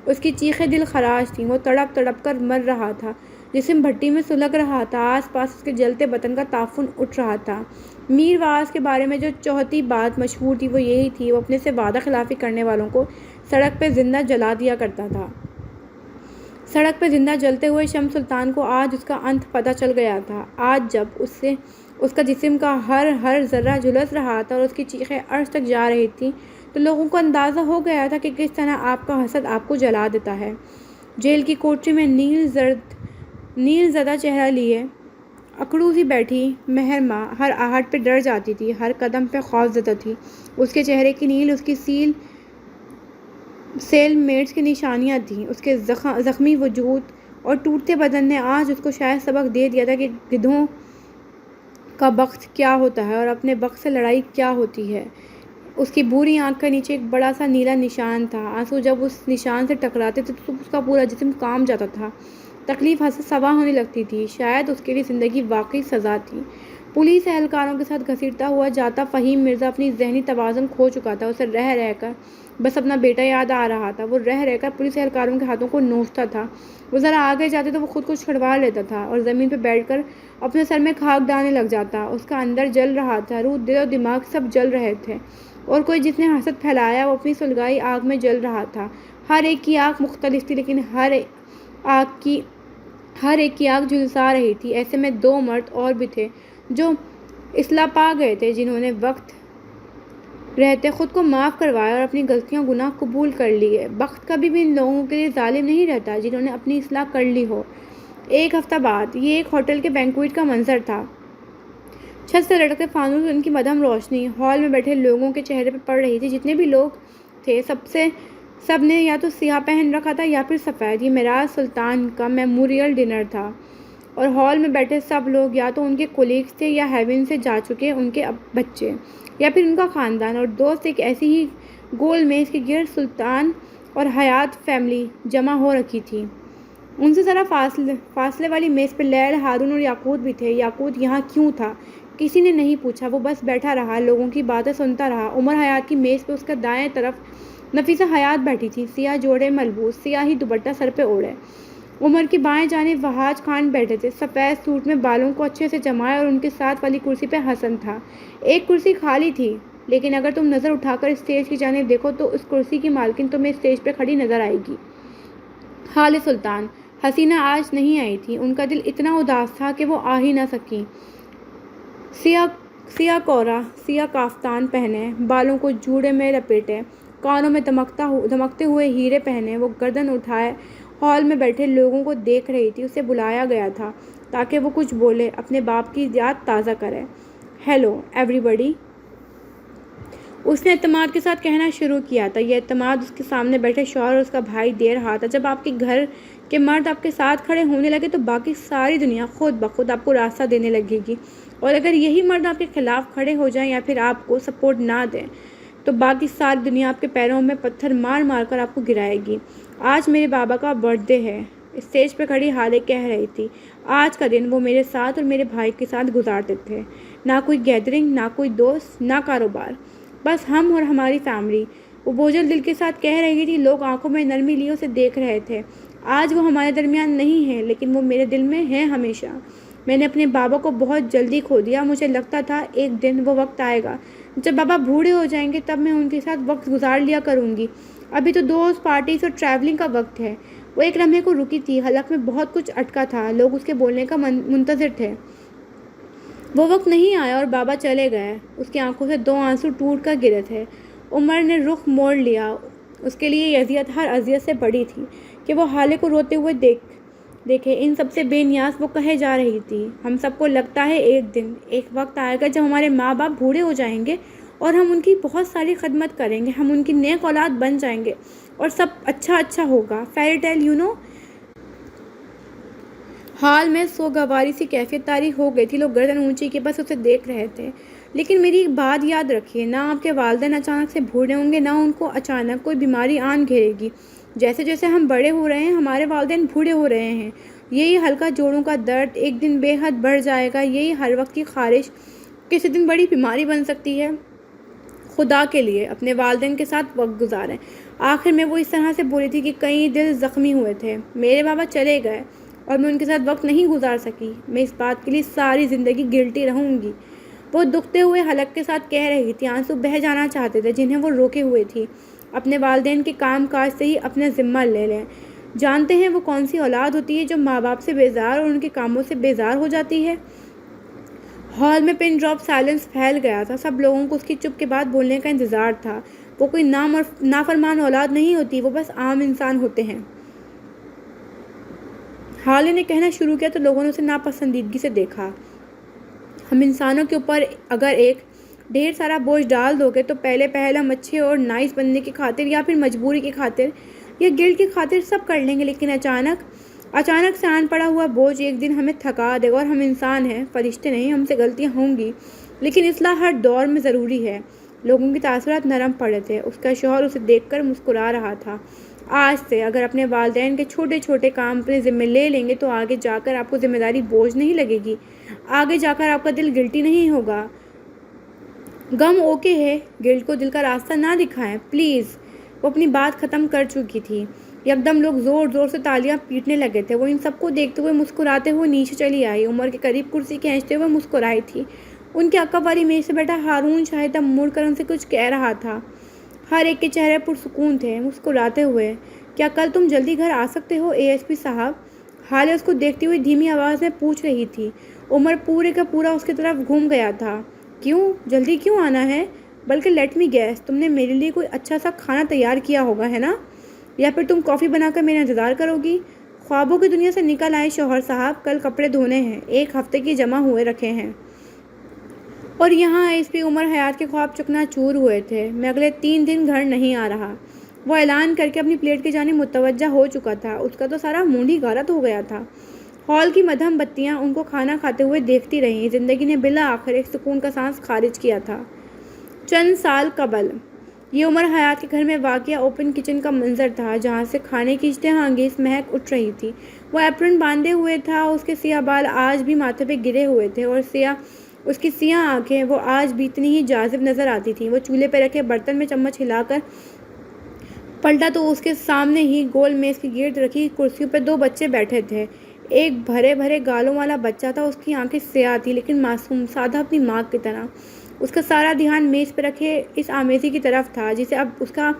اس کی چیخیں دل خراش تھیں۔ وہ تڑپ تڑپ کر مر رہا تھا۔ جسم بھٹی میں سلگ رہا تھا۔ آس پاس اس کے جلتے بدن کا تعفن اٹھ رہا تھا۔ میر واعظ کے بارے میں جو چوتھی بات مشہور تھی وہ یہی تھی، وہ اپنے سے وعدہ خلافی کرنے والوں کو سڑک پہ زندہ جلا دیا کرتا تھا۔ سڑک پہ زندہ جلتے ہوئے شمس سلطان کو آج اس کا انت پتہ چل گیا تھا۔ آج جب اس کا جسم کا ہر ذرہ جھلس رہا تھا اور اس کی چیخیں عرش تک جا رہی تھیں، تو لوگوں کو اندازہ ہو گیا تھا کہ کس طرح آپ کا حسد آپ کو جلا دیتا ہے۔ جیل کی کوٹری میں نیل زدہ چہرہ لیے اکڑو سی بیٹھی مہر ماں ہر آہٹ پہ ڈر جاتی تھی، ہر قدم پہ خوف زدہ تھی۔ اس کے چہرے کی نیل اس کی سیل میٹس کی نشانیاں تھیں۔ اس کے زخمی وجود اور ٹوٹتے بدن نے آج اس کو شاید سبق دے دیا تھا کہ گدھوں کا بخت کیا ہوتا ہے اور اپنے بخت سے لڑائی کیا ہوتی ہے۔ اس کی بھوری آنکھ کے نیچے ایک بڑا سا نیلا نشان تھا۔ آنسو جب اس نشان سے ٹکراتے تھے تو اس کا پورا جسم کانپ جاتا تھا، تکلیف حد سے سوا ہونے لگتی تھی۔ شاید اس کے لیے زندگی واقعی سزا تھی۔ پولیس اہلکاروں کے ساتھ گھسیٹتا ہوا جاتا فہیم مرزا اپنی ذہنی توازن کھو چکا تھا۔ اسے رہ کر بس اپنا بیٹا یاد آ رہا تھا۔ وہ رہ کر پولیس اہلکاروں کے ہاتھوں کو نوچتا تھا۔ وہ ذرا آگے جاتے تو وہ خود کو چھڑوا لیتا تھا اور زمین پہ بیٹھ کر اپنے سر میں خاک ڈالنے لگ جاتا۔ اس کا اندر جل رہا تھا، روح، دل اور دماغ سب جل رہے تھے، اور کوئی جس نے حسد پھیلایا وہ اپنی سلگائی آگ میں جل رہا تھا۔ ہر ایک کی آنکھ مختلف تھی، لیکن ہر ایک کی آنکھ جھلسا رہی تھی۔ ایسے میں دو مرد اور بھی تھے جو اصلاح پا گئے تھے، جنہوں نے وقت رہتے خود کو معاف کروایا اور اپنی غلطیاں گناہ قبول کر لیے۔ وقت کبھی بھی ان لوگوں کے لیے ظالم نہیں رہتا جنہوں نے اپنی اصلاح کر لی ہو۔ ایک ہفتہ بعد یہ ایک ہوٹل کے بینکویٹ کا منظر تھا۔ چھت سے لٹکتے فانوس، ان کی مدھم روشنی ہال میں بیٹھے لوگوں کے چہرے پہ پڑ رہی تھی۔ جتنے بھی لوگ تھے سب نے یا تو سیاہ پہن رکھا تھا یا پھر سفید۔ یہ معراج سلطان کا میموریل ڈنر تھا، اور ہال میں بیٹھے سب لوگ یا تو ان کے کولیگز تھے یا ہیون سے جا چکے ان کے بچے یا پھر ان کا خاندان اور دوست۔ ایک ایسی ہی گول میز کے گرد سلطان اور حیات فیملی جمع ہو رکھی تھی۔ ان سے ذرا فاصلے والی میز پہ لیل، ہارون اور یاقوت بھی تھے۔ یاقوت یہاں کیوں تھا کسی نے نہیں پوچھا، وہ بس بیٹھا رہا، لوگوں کی باتیں سنتا رہا۔ عمر حیات کی میز پہ اس کے دائیں طرف نفیسہ حیات بیٹھی تھی، سیاہ جوڑے ملبوس، سیاہ ہی دوپٹہ سر پہ اوڑھے۔ عمر کی بائیں جانب وہاج خان بیٹھے تھے، سفید سوٹ میں بالوں کو اچھے سے جمائے، اور ان کے ساتھ والی کرسی پہ حسن تھا۔ ایک کرسی خالی تھی، لیکن اگر تم نظر اٹھا کر اسٹیج کی جانب دیکھو تو اس کرسی کی مالکن تمہیں اسٹیج پہ کھڑی نظر آئے گی۔ خالِ سلطان۔ حسینہ آج نہیں آئی تھی، ان کا دل اتنا اداس تھا کہ وہ آ ہی نہ سکی۔ سیاہ کورا، سیاہ کافتان پہنے، بالوں کو جوڑے میں لپیٹے، کانوں میں دمکتے ہوئے ہیرے پہنے، وہ گردن اٹھائے ہال میں بیٹھے لوگوں کو دیکھ رہی تھی۔ اسے بلایا گیا تھا تاکہ وہ کچھ بولے، اپنے باپ کی یاد تازہ کرے۔ ہیلو ایوری بڈی، اس نے اعتماد کے ساتھ کہنا شروع کیا تھا۔ یہ اعتماد اس کے سامنے بیٹھے شوہر اور اس کا بھائی دے رہا تھا۔ جب آپ کے گھر کے مرد آپ کے ساتھ کھڑے ہونے لگے تو باقی ساری دنیا خود بخود آپ کو راستہ دینے لگے گی، اور اگر یہی مرد آپ کے خلاف کھڑے ہو جائیں یا پھر آپ کو سپورٹ نہ دیں تو باقی ساری دنیا آپ کے پیروں میں پتھر مار مار کر آپ کو گرائے گی۔ آج میرے بابا کا برتھ ڈے ہے، اسٹیج پہ کھڑی ہالے کہہ رہی تھی۔ آج کا دن وہ میرے ساتھ اور میرے بھائی کے ساتھ گزارتے تھے، نہ کوئی گیدرنگ، نہ کوئی دوست، نہ کاروبار، بس ہم اور ہماری فیملی۔ وہ بوجھل دل کے ساتھ کہہ رہی تھی۔ لوگ آنکھوں میں نرمی لیے اسے دیکھ رہے تھے۔ آج وہ ہمارے درمیان نہیں ہے، لیکن وہ میرے دل میں ہے ہمیشہ۔ میں نے اپنے بابا کو بہت جلدی کھو دیا۔ مجھے لگتا تھا ایک دن وہ وقت آئے گا جب بابا بوڑھے ہو جائیں گے، تب میں ان کے ساتھ وقت گزار لیا کروں گی۔ ابھی تو دوست، پارٹیز اور ٹریولنگ کا وقت ہے۔ وہ ایک لمحے کو رکی تھی، حلق میں بہت کچھ اٹکا تھا، لوگ اس کے بولنے کا منتظر تھے۔ وہ وقت نہیں آیا اور بابا چلے گئے۔ اس کی آنکھوں سے دو آنسو ٹوٹ کر گرے تھے۔ عمر نے رخ موڑ لیا۔ اس کے لیے یہ اذیت ہر اذیت سے بڑی تھی کہ وہ حالے کو روتے ہوئے دیکھے۔ ان سب سے بے نیاز وہ کہے جا رہی تھی، ہم سب کو لگتا ہے ایک دن، ایک وقت آئے گا جب ہمارے ماں باپ بوڑھے ہو جائیں گے اور ہم ان کی بہت ساری خدمت کریں گے، ہم ان کی نیک اولاد بن جائیں گے اور سب اچھا ہوگا۔ Fairy tale you know. حال میں سوگواری سی کیفیت طاری ہو گئی تھی۔ لوگ گردن اونچی کیے بس اسے دیکھ رہے تھے۔ لیکن میری ایک بات یاد رکھیے، نہ آپ کے والدین اچانک سے بوڑھے ہوں گے، نہ ان کو اچانک کوئی بیماری آن گھیرے گی۔ جیسے جیسے ہم بڑے ہو رہے ہیں، ہمارے والدین بوڑھے ہو رہے ہیں۔ یہی ہلکا جوڑوں کا درد ایک دن بے حد بڑھ جائے گا، یہی ہر وقت کی خارش کسی دن بڑی بیماری بن سکتی ہے۔ خدا کے لیے اپنے والدین کے ساتھ وقت گزاریں۔ آخر میں وہ اس طرح سے بولی تھی کہ کئی دل زخمی ہوئے تھے۔ میرے بابا چلے گئے اور میں ان کے ساتھ وقت نہیں گزار سکی۔ میں اس بات کے لیے ساری زندگی گلٹی رہوں گی۔ وہ دکھتے ہوئے حلق کے ساتھ کہہ رہی تھی، آنسو بہہ جانا چاہتے تھے جنہیں وہ روکے ہوئے تھی اپنے والدین کے کام کاج سے ہی اپنا ذمہ لے لیں۔ جانتے ہیں وہ کون سی اولاد ہوتی ہے جو ماں باپ سے بیزار اور ان کے کاموں سے بیزار ہو جاتی ہے؟ ہال میں پن ڈراپ سائلنس پھیل گیا تھا۔ سب لوگوں کو اس کی چپ کے بعد بولنے کا انتظار تھا۔ وہ کوئی نافرمان اولاد نہیں ہوتی، وہ بس عام انسان ہوتے ہیں۔ ہال نے کہنا شروع کیا تو لوگوں نے اسے ناپسندیدگی سے دیکھا۔ ہم انسانوں کے اوپر اگر ایک ڈھیر سارا بوجھ ڈال دو گے تو پہلے ہم اچھے اور نائس بننے کی خاطر یا پھر مجبوری کی خاطر یا گلٹ کی خاطر سب کر لیں گے، لیکن اچانک سے آن پڑا ہوا بوجھ ایک دن ہمیں تھکا دے گا۔ اور ہم انسان ہیں، فرشتے نہیں، ہم سے غلطیاں ہوں گی، لیکن اصلاح ہر دور میں ضروری ہے۔ لوگوں کی تاثرات نرم پڑے تھے۔ اس کا شوہر اسے دیکھ کر مسکرا رہا تھا۔ آج سے اگر اپنے والدین کے چھوٹے چھوٹے کام اپنے ذمہ لے لیں گے تو آگے جا کر آپ کو ذمہ داری بوجھ نہیں لگے گی، آگے جا کر آپ کا دل گلٹی نہیں ہوگا۔ غم اوکے ہے، گلٹ کو دل کا راستہ نہ دکھائیں پلیز۔ وہ اپنی بات ختم کر چکی تھی۔ یکدم لوگ زور زور سے تالیاں پیٹنے لگے تھے۔ وہ ان سب کو دیکھتے ہوئے مسکراتے ہوئے نیچے چلی آئی۔ عمر کے قریب کرسی کھینچتے ہوئے مسکرائی تھی۔ ان کے عقب والی میز سے بیٹھا ہارون شاہد اب مڑ کر ان سے کچھ کہہ رہا تھا۔ ہر ایک کے چہرے پرسکون تھے۔ مسکراتے ہوئے، کیا کل تم جلدی گھر آ سکتے ہو ASP صاحب؟ حالے اس کو دیکھتی ہوئی دھیمی آواز میں پوچھ رہی تھی۔ عمر پورے کا پورا اس کی طرف گھوم گیا تھا۔ کیوں؟ جلدی کیوں آنا ہے؟ بلکہ لیٹ می گیس، تم نے میرے لیے کوئی اچھا سا کھانا تیار کیا ہوگا ہے نا؟ یا پھر تم کافی بنا کر میرا انتظار کرو گی؟ خوابوں کی دنیا سے نکل آئے شوہر صاحب، کل کپڑے دھونے ہیں، 1 ہفتے کی جمع ہوئے رکھے ہیں۔ اور یہاں ASP عمر حیات کے خواب چکنا چور ہوئے تھے۔ میں اگلے 3 دن گھر نہیں آ رہا، وہ اعلان کر کے اپنی پلیٹ کی جانب متوجہ ہو چکا تھا۔ اس کا تو سارا موڈ ہی غلط ہو گیا تھا۔ ہال کی مدھم بتیاں ان کو کھانا کھاتے ہوئے دیکھتی رہیں۔ زندگی نے بالآخر ایک سکون کا سانس خارج کیا تھا۔ چند سال قبل یہ عمر حیات کے گھر میں واقع اوپن کچن کا منظر تھا، جہاں سے کھانے کی اشتہا انگیز مہک اٹھ رہی تھی۔ وہ ایپرن باندھے ہوئے تھا، اس کے سیاہ بال آج بھی ماتھے پہ گرے ہوئے تھے اور اس کی سیاہ آنکھیں وہ آج بھی اتنی ہی جاذب نظر آتی تھیں۔ وہ چولہے پہ رکھے برتن میں چمچ ہلا کر پلٹا تو اس کے سامنے ہی گول میز کے گرد رکھی کرسیوں پہ 2 بچے بیٹھے تھے۔ ایک بھرے گالوں والا بچہ تھا، اس کی آنکھیں سیاہ تھیں لیکن معصوم، سادہ اپنی ماں کی طرح۔ اس کا سارا دھیان میز پہ رکھے اس آمیزی کی طرف تھا جسے اب اس کا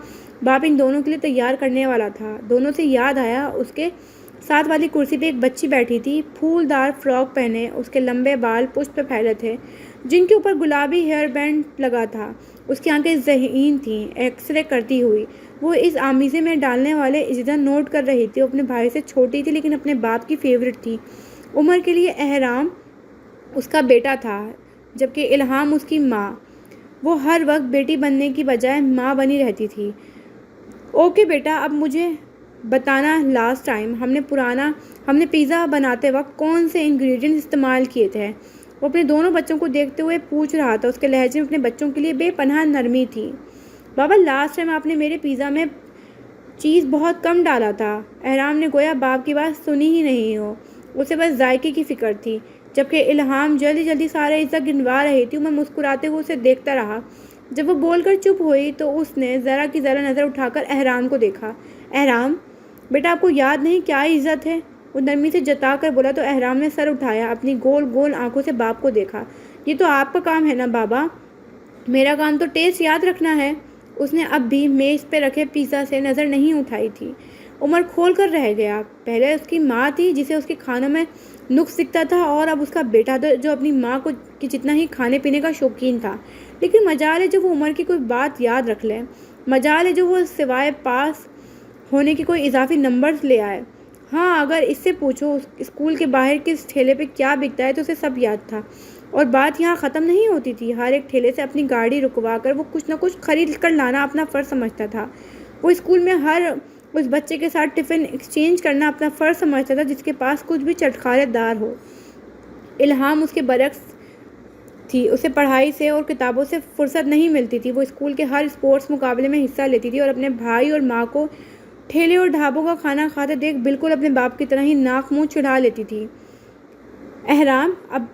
باپ ان دونوں کے لیے تیار کرنے والا تھا۔ دونوں سے یاد آیا، اس کے ساتھ والی کرسی پہ ایک بچی بیٹھی تھی، پھولدار فراک پہنے، اس کے لمبے بال پشت پہ پھیلے تھے جن کے اوپر گلابی ہیئر بینڈ لگا تھا۔ اس کی آنکھیں ذہین تھیں، ایکس رے کرتی ہوئی وہ اس آمیزے میں ڈالنے والے اجزا نوٹ کر رہی تھی۔ وہ اپنے بھائی سے چھوٹی تھی لیکن اپنے باپ کی فیورٹ تھی۔ عمر کے لیے احرام اس کا بیٹا تھا جبکہ الہام اس کی ماں۔ وہ ہر وقت بیٹی بننے کی بجائے ماں بنی رہتی تھی۔ اوکے بیٹا، اب مجھے بتانا لاسٹ ٹائم ہم نے پیزا بناتے وقت کون سے انگریڈینٹس استعمال کیے تھے؟ وہ اپنے دونوں بچوں کو دیکھتے ہوئے پوچھ رہا تھا۔ اس کے لہجے میں اپنے بچوں کے لیے بے پناہ نرمی تھی۔ بابا، لاسٹ ٹائم آپ نے میرے پیزا میں چیز بہت کم ڈالا تھا۔ احرام نے گویا باپ کی بات سنی ہی نہیں ہو، اسے بس ذائقے کی فکر تھی۔ جبکہ الہام جلدی سارے اجزا گنوا رہی تھی۔ میں مسکراتے ہوئے اسے دیکھتا رہا۔ جب وہ بول کر چپ ہوئی تو اس نے ذرا کی ذرا نظر اٹھا کر احرام کو دیکھا۔ احرام بیٹا، آپ کو یاد نہیں کیا عزت ہے؟ وہ نرمی سے جتا کر بولا تو احرام نے سر اٹھایا، اپنی گول آنکھوں سے باپ کو دیکھا۔ یہ تو آپ کا کام ہے نا بابا، میرا کام تو ٹیسٹ یاد رکھنا ہے۔ اس نے اب بھی میز پہ رکھے پیزا سے نظر نہیں اٹھائی تھی۔ عمر کھول کر رہ گیا۔ پہلے اس کی ماں تھی جسے اس کے کھانوں میں نقص دکھتا تھا، اور اب اس کا بیٹا تھا جو اپنی ماں کی جتنا ہی کھانے پینے کا شوقین تھا۔ لیکن مجال ہے جو وہ عمر کی کوئی بات یاد رکھ لے، مجال ہے جو وہ سوائے پاس ہونے کے کوئی اضافی نمبرز لے آئے۔ ہاں، اگر اس سے پوچھو اسکول کے باہر کس ٹھیلے پہ کیا بکتا ہے تو اسے سب یاد تھا، اور بات یہاں ختم نہیں ہوتی تھی۔ ہر ایک ٹھیلے سے اپنی گاڑی رکوا کر وہ کچھ نہ کچھ خرید کر لانا اپنا فرض سمجھتا تھا۔ وہ اسکول میں ہر اس بچے کے ساتھ ٹفن ایکسچینج کرنا اپنا فرض سمجھتا تھا جس کے پاس کچھ بھی چٹخارے دار ہو۔ الہام اس کے برعکس تھی، اسے پڑھائی سے اور کتابوں سے فرصت نہیں ملتی تھی۔ وہ اسکول کے ہر اسپورٹس مقابلے میں حصہ لیتی تھی اور اپنے بھائی اور ماں کو ٹھیلے اور ڈھابوں کا کھانا کھاتے دیکھ بالکل اپنے باپ کی طرح ہی ناک منہ چڑھا لیتی تھی۔ احرام، اب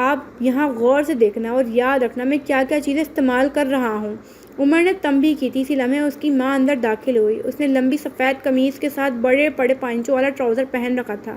آپ یہاں غور سے دیکھنا اور یاد رکھنا میں کیا کیا چیزیں استعمال کر رہا ہوں۔ عمر نے تنبیہ کی تھی۔ اسی لمحے اس کی ماں اندر داخل ہوئی۔ اس نے لمبی سفید قمیض کے ساتھ بڑے پائنچوں والا ٹراؤزر پہن رکھا تھا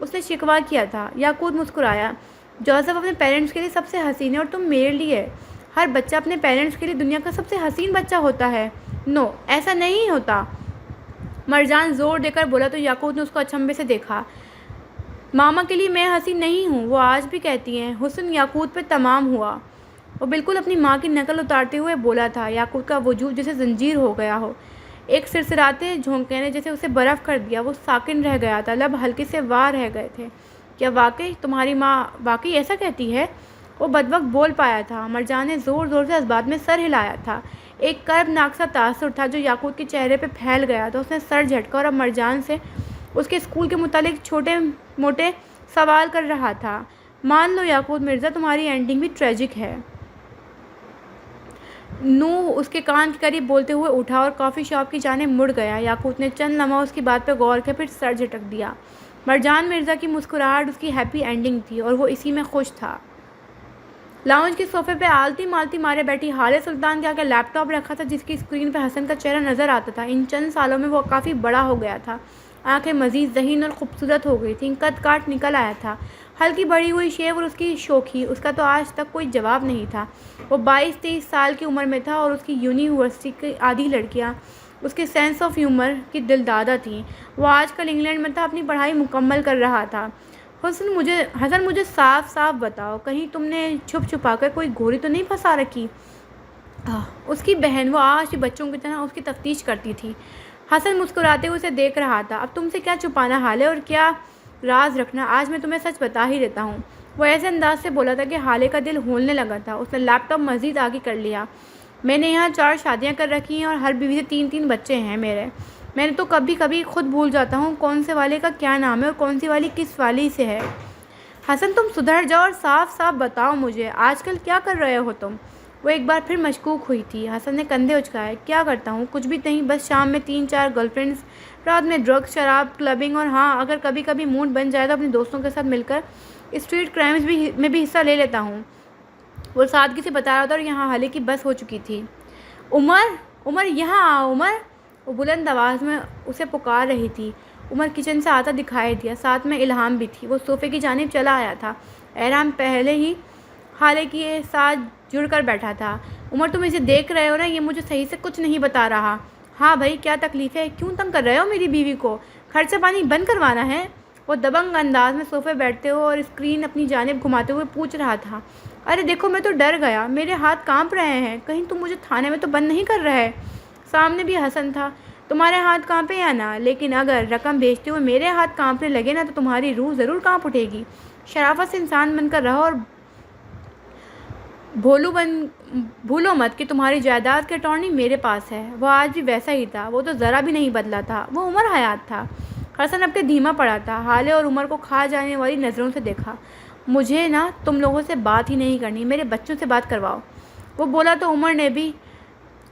اس نے شکوہ کیا تھا۔ یاقوت مسکرایا۔ جوزف اپنے پیرنٹس کے لیے سب سے حسین ہے اور تم میرے لیے۔ ہر بچہ اپنے پیرنٹس کے لیے دنیا کا سب سے حسین بچہ ہوتا ہے۔ نو، ایسا نہیں ہوتا، مرجان زور دے کر بولا تو یاقوت نے اس کو اچنبھے سے دیکھا۔ ماما کے لیے میں حسین نہیں ہوں، وہ آج بھی کہتی ہیں۔ حسن یاقوت پہ تمام ہوا۔ وہ بالکل اپنی ماں کی نقل اتارتے ہوئے بولا تھا۔ یاقوت کا وجود جیسے زنجیر ہو گیا ہو، ایک سرسراتے جھونکے نے جیسے اسے برف کر دیا۔ وہ ساکن رہ گیا تھا، لب ہلکے سے وار رہ گئے تھے۔ کیا واقعی تمہاری ماں واقعی ایسا کہتی ہے؟ وہ بدوقت بول پایا تھا۔ مرجان نے زور زور سے اس بات میں سر ہلایا تھا۔ ایک کربناک سا تاثر تھا جو یاقوت کے چہرے پہ پھیل گیا تھا۔ اس نے سر جھٹکا اور اب مرجان سے اس کے اسکول کے متعلق چھوٹے موٹے سوال کر رہا تھا۔ مان لو یاقوت مرزا، تمہاری اینڈنگ بھی ٹریجک ہے۔ نوح اس کے کان کے قریب بولتے ہوئے اٹھا اور کافی شاپ کی جانب مڑ گیا۔ یاقوت نے چند لمحہ اس کی بات پہ غور کیا، پھر سر جھٹک دیا۔ مرجان مرزا کی مسکراہٹ اس کی ہیپی اینڈنگ تھی اور وہ اسی میں خوش تھا۔ لاؤنج کے صوفے پہ آلتی مالتی مارے بیٹھی حالے سلطان کے آگے لیپ ٹاپ رکھا تھا جس کی اسکرین پہ حسن کا چہرہ نظر آتا تھا۔ ان چند سالوں میں وہ کافی بڑا ہو گیا تھا، آنکھیں مزید ذہین اور خوبصورت ہو گئی تھیں، قد کاٹ نکل آیا تھا، ہلکی بڑھی ہوئی شیو اور اس کی شوخی، اس کا تو آج تک کوئی جواب نہیں تھا۔ وہ 22-23 سال کی عمر میں تھا اور اس کی یونیورسٹی کی آدھی لڑکیاں اس کے سینس آف ہیومر کی دل دادہ تھیں۔ وہ آج کل انگلینڈ میں تھا، اپنی پڑھائی مکمل کر رہا تھا۔ حسن مجھے صاف صاف بتاؤ، کہیں تم نے چھپ چھپا کر کوئی گوری تو نہیں پھنسا رکھی؟ اس کی بہن، وہ آج بھی بچوں کی طرح اس کی تفتیش کرتی تھی۔ حسن مسکراتے ہوئے اسے دیکھ رہا تھا۔ اب تم سے کیا چھپانا حالے، اور کیا راز رکھنا، آج میں تمہیں سچ بتا ہی دیتا ہوں۔ وہ ایسے انداز سے بولا تھا کہ حالے کا دل ہولنے لگا تھا۔ اس نے لیپ ٹاپ مزید آگے کر لیا۔ میں نے یہاں 4 شادیاں کر رکھی ہیں اور ہر بیوی سے 3 بچے ہیں میرے۔ میں نے تو کبھی کبھی خود بھول جاتا ہوں کون سے والے کا کیا نام ہے اور کون سی والی کس والی سے ہے۔ حسن تم سدھر جاؤ اور صاف صاف بتاؤ مجھے، آج کل کیا کر رہے ہو تم؟ وہ ایک بار پھر مشکوک ہوئی تھی۔ حسن نے کندھے اچکائے۔ کیا کرتا ہوں؟ کچھ بھی نہیں، بس شام میں 3-4 گرل فرینڈز، رات میں ڈرگس، شراب، کلبنگ، اور ہاں اگر کبھی کبھی موڈ بن جائے تو اپنے دوستوں کے ساتھ مل کر اسٹریٹ کرائمز میں بھی حصہ لے لیتا ہوں۔ وہ سادگی سے بتا رہا تھا اور یہاں حالے کی بس ہو چکی تھی۔ عمر یہاں آؤ عمر، وہ بلند آواز میں اسے پکار رہی تھی۔ عمر کچن سے آتا دکھائی دیا، ساتھ میں الہام بھی تھی۔ وہ صوفے کی جانب چلا آیا تھا۔ احرام پہلے ہی حالے کے ساتھ جڑ کر بیٹھا تھا۔ عمر تم اسے دیکھ رہے ہو نا، یہ مجھے صحیح سے کچھ نہیں بتا رہا۔ ہاں بھائی، کیا تکلیف ہے؟ کیوں تنگ کر رہے ہو میری بیوی کو؟ خرچہ پانی بند کروانا ہے؟ وہ دبنگ انداز میں صوفے بیٹھتے ہوئے اور اسکرین اپنی جانب گھماتے ہوئے پوچھ رہا تھا۔ ارے دیکھو، میں تو ڈر گیا، میرے ہاتھ کانپ رہے ہیں، کہیں تم مجھے تھانے میں تو بند نہیں کر رہے؟ سامنے بھی حسن تھا۔ تمہارے ہاتھ کانپے یا نہ، لیکن اگر رقم بیچتے ہوئے میرے ہاتھ کانپنے لگے نا تو تمہاری روح ضرور کانپ اٹھے گی۔ شرافت سے انسان بن کر رہو اور بھولو مت کہ تمہاری جائیداد کے اٹارنی میرے پاس ہے۔ وہ آج بھی ویسا ہی تھا، وہ تو ذرا بھی نہیں بدلا تھا، وہ عمر حیات تھا۔ حسن اب کے دھیما پڑا تھا۔ حالے اور عمر کو کھا جانے والی نظروں سے دیکھا۔ مجھے نا تم لوگوں سے بات ہی نہیں کرنی، میرے بچوں سے بات کرواؤ، وہ بولا تو عمر نے بھی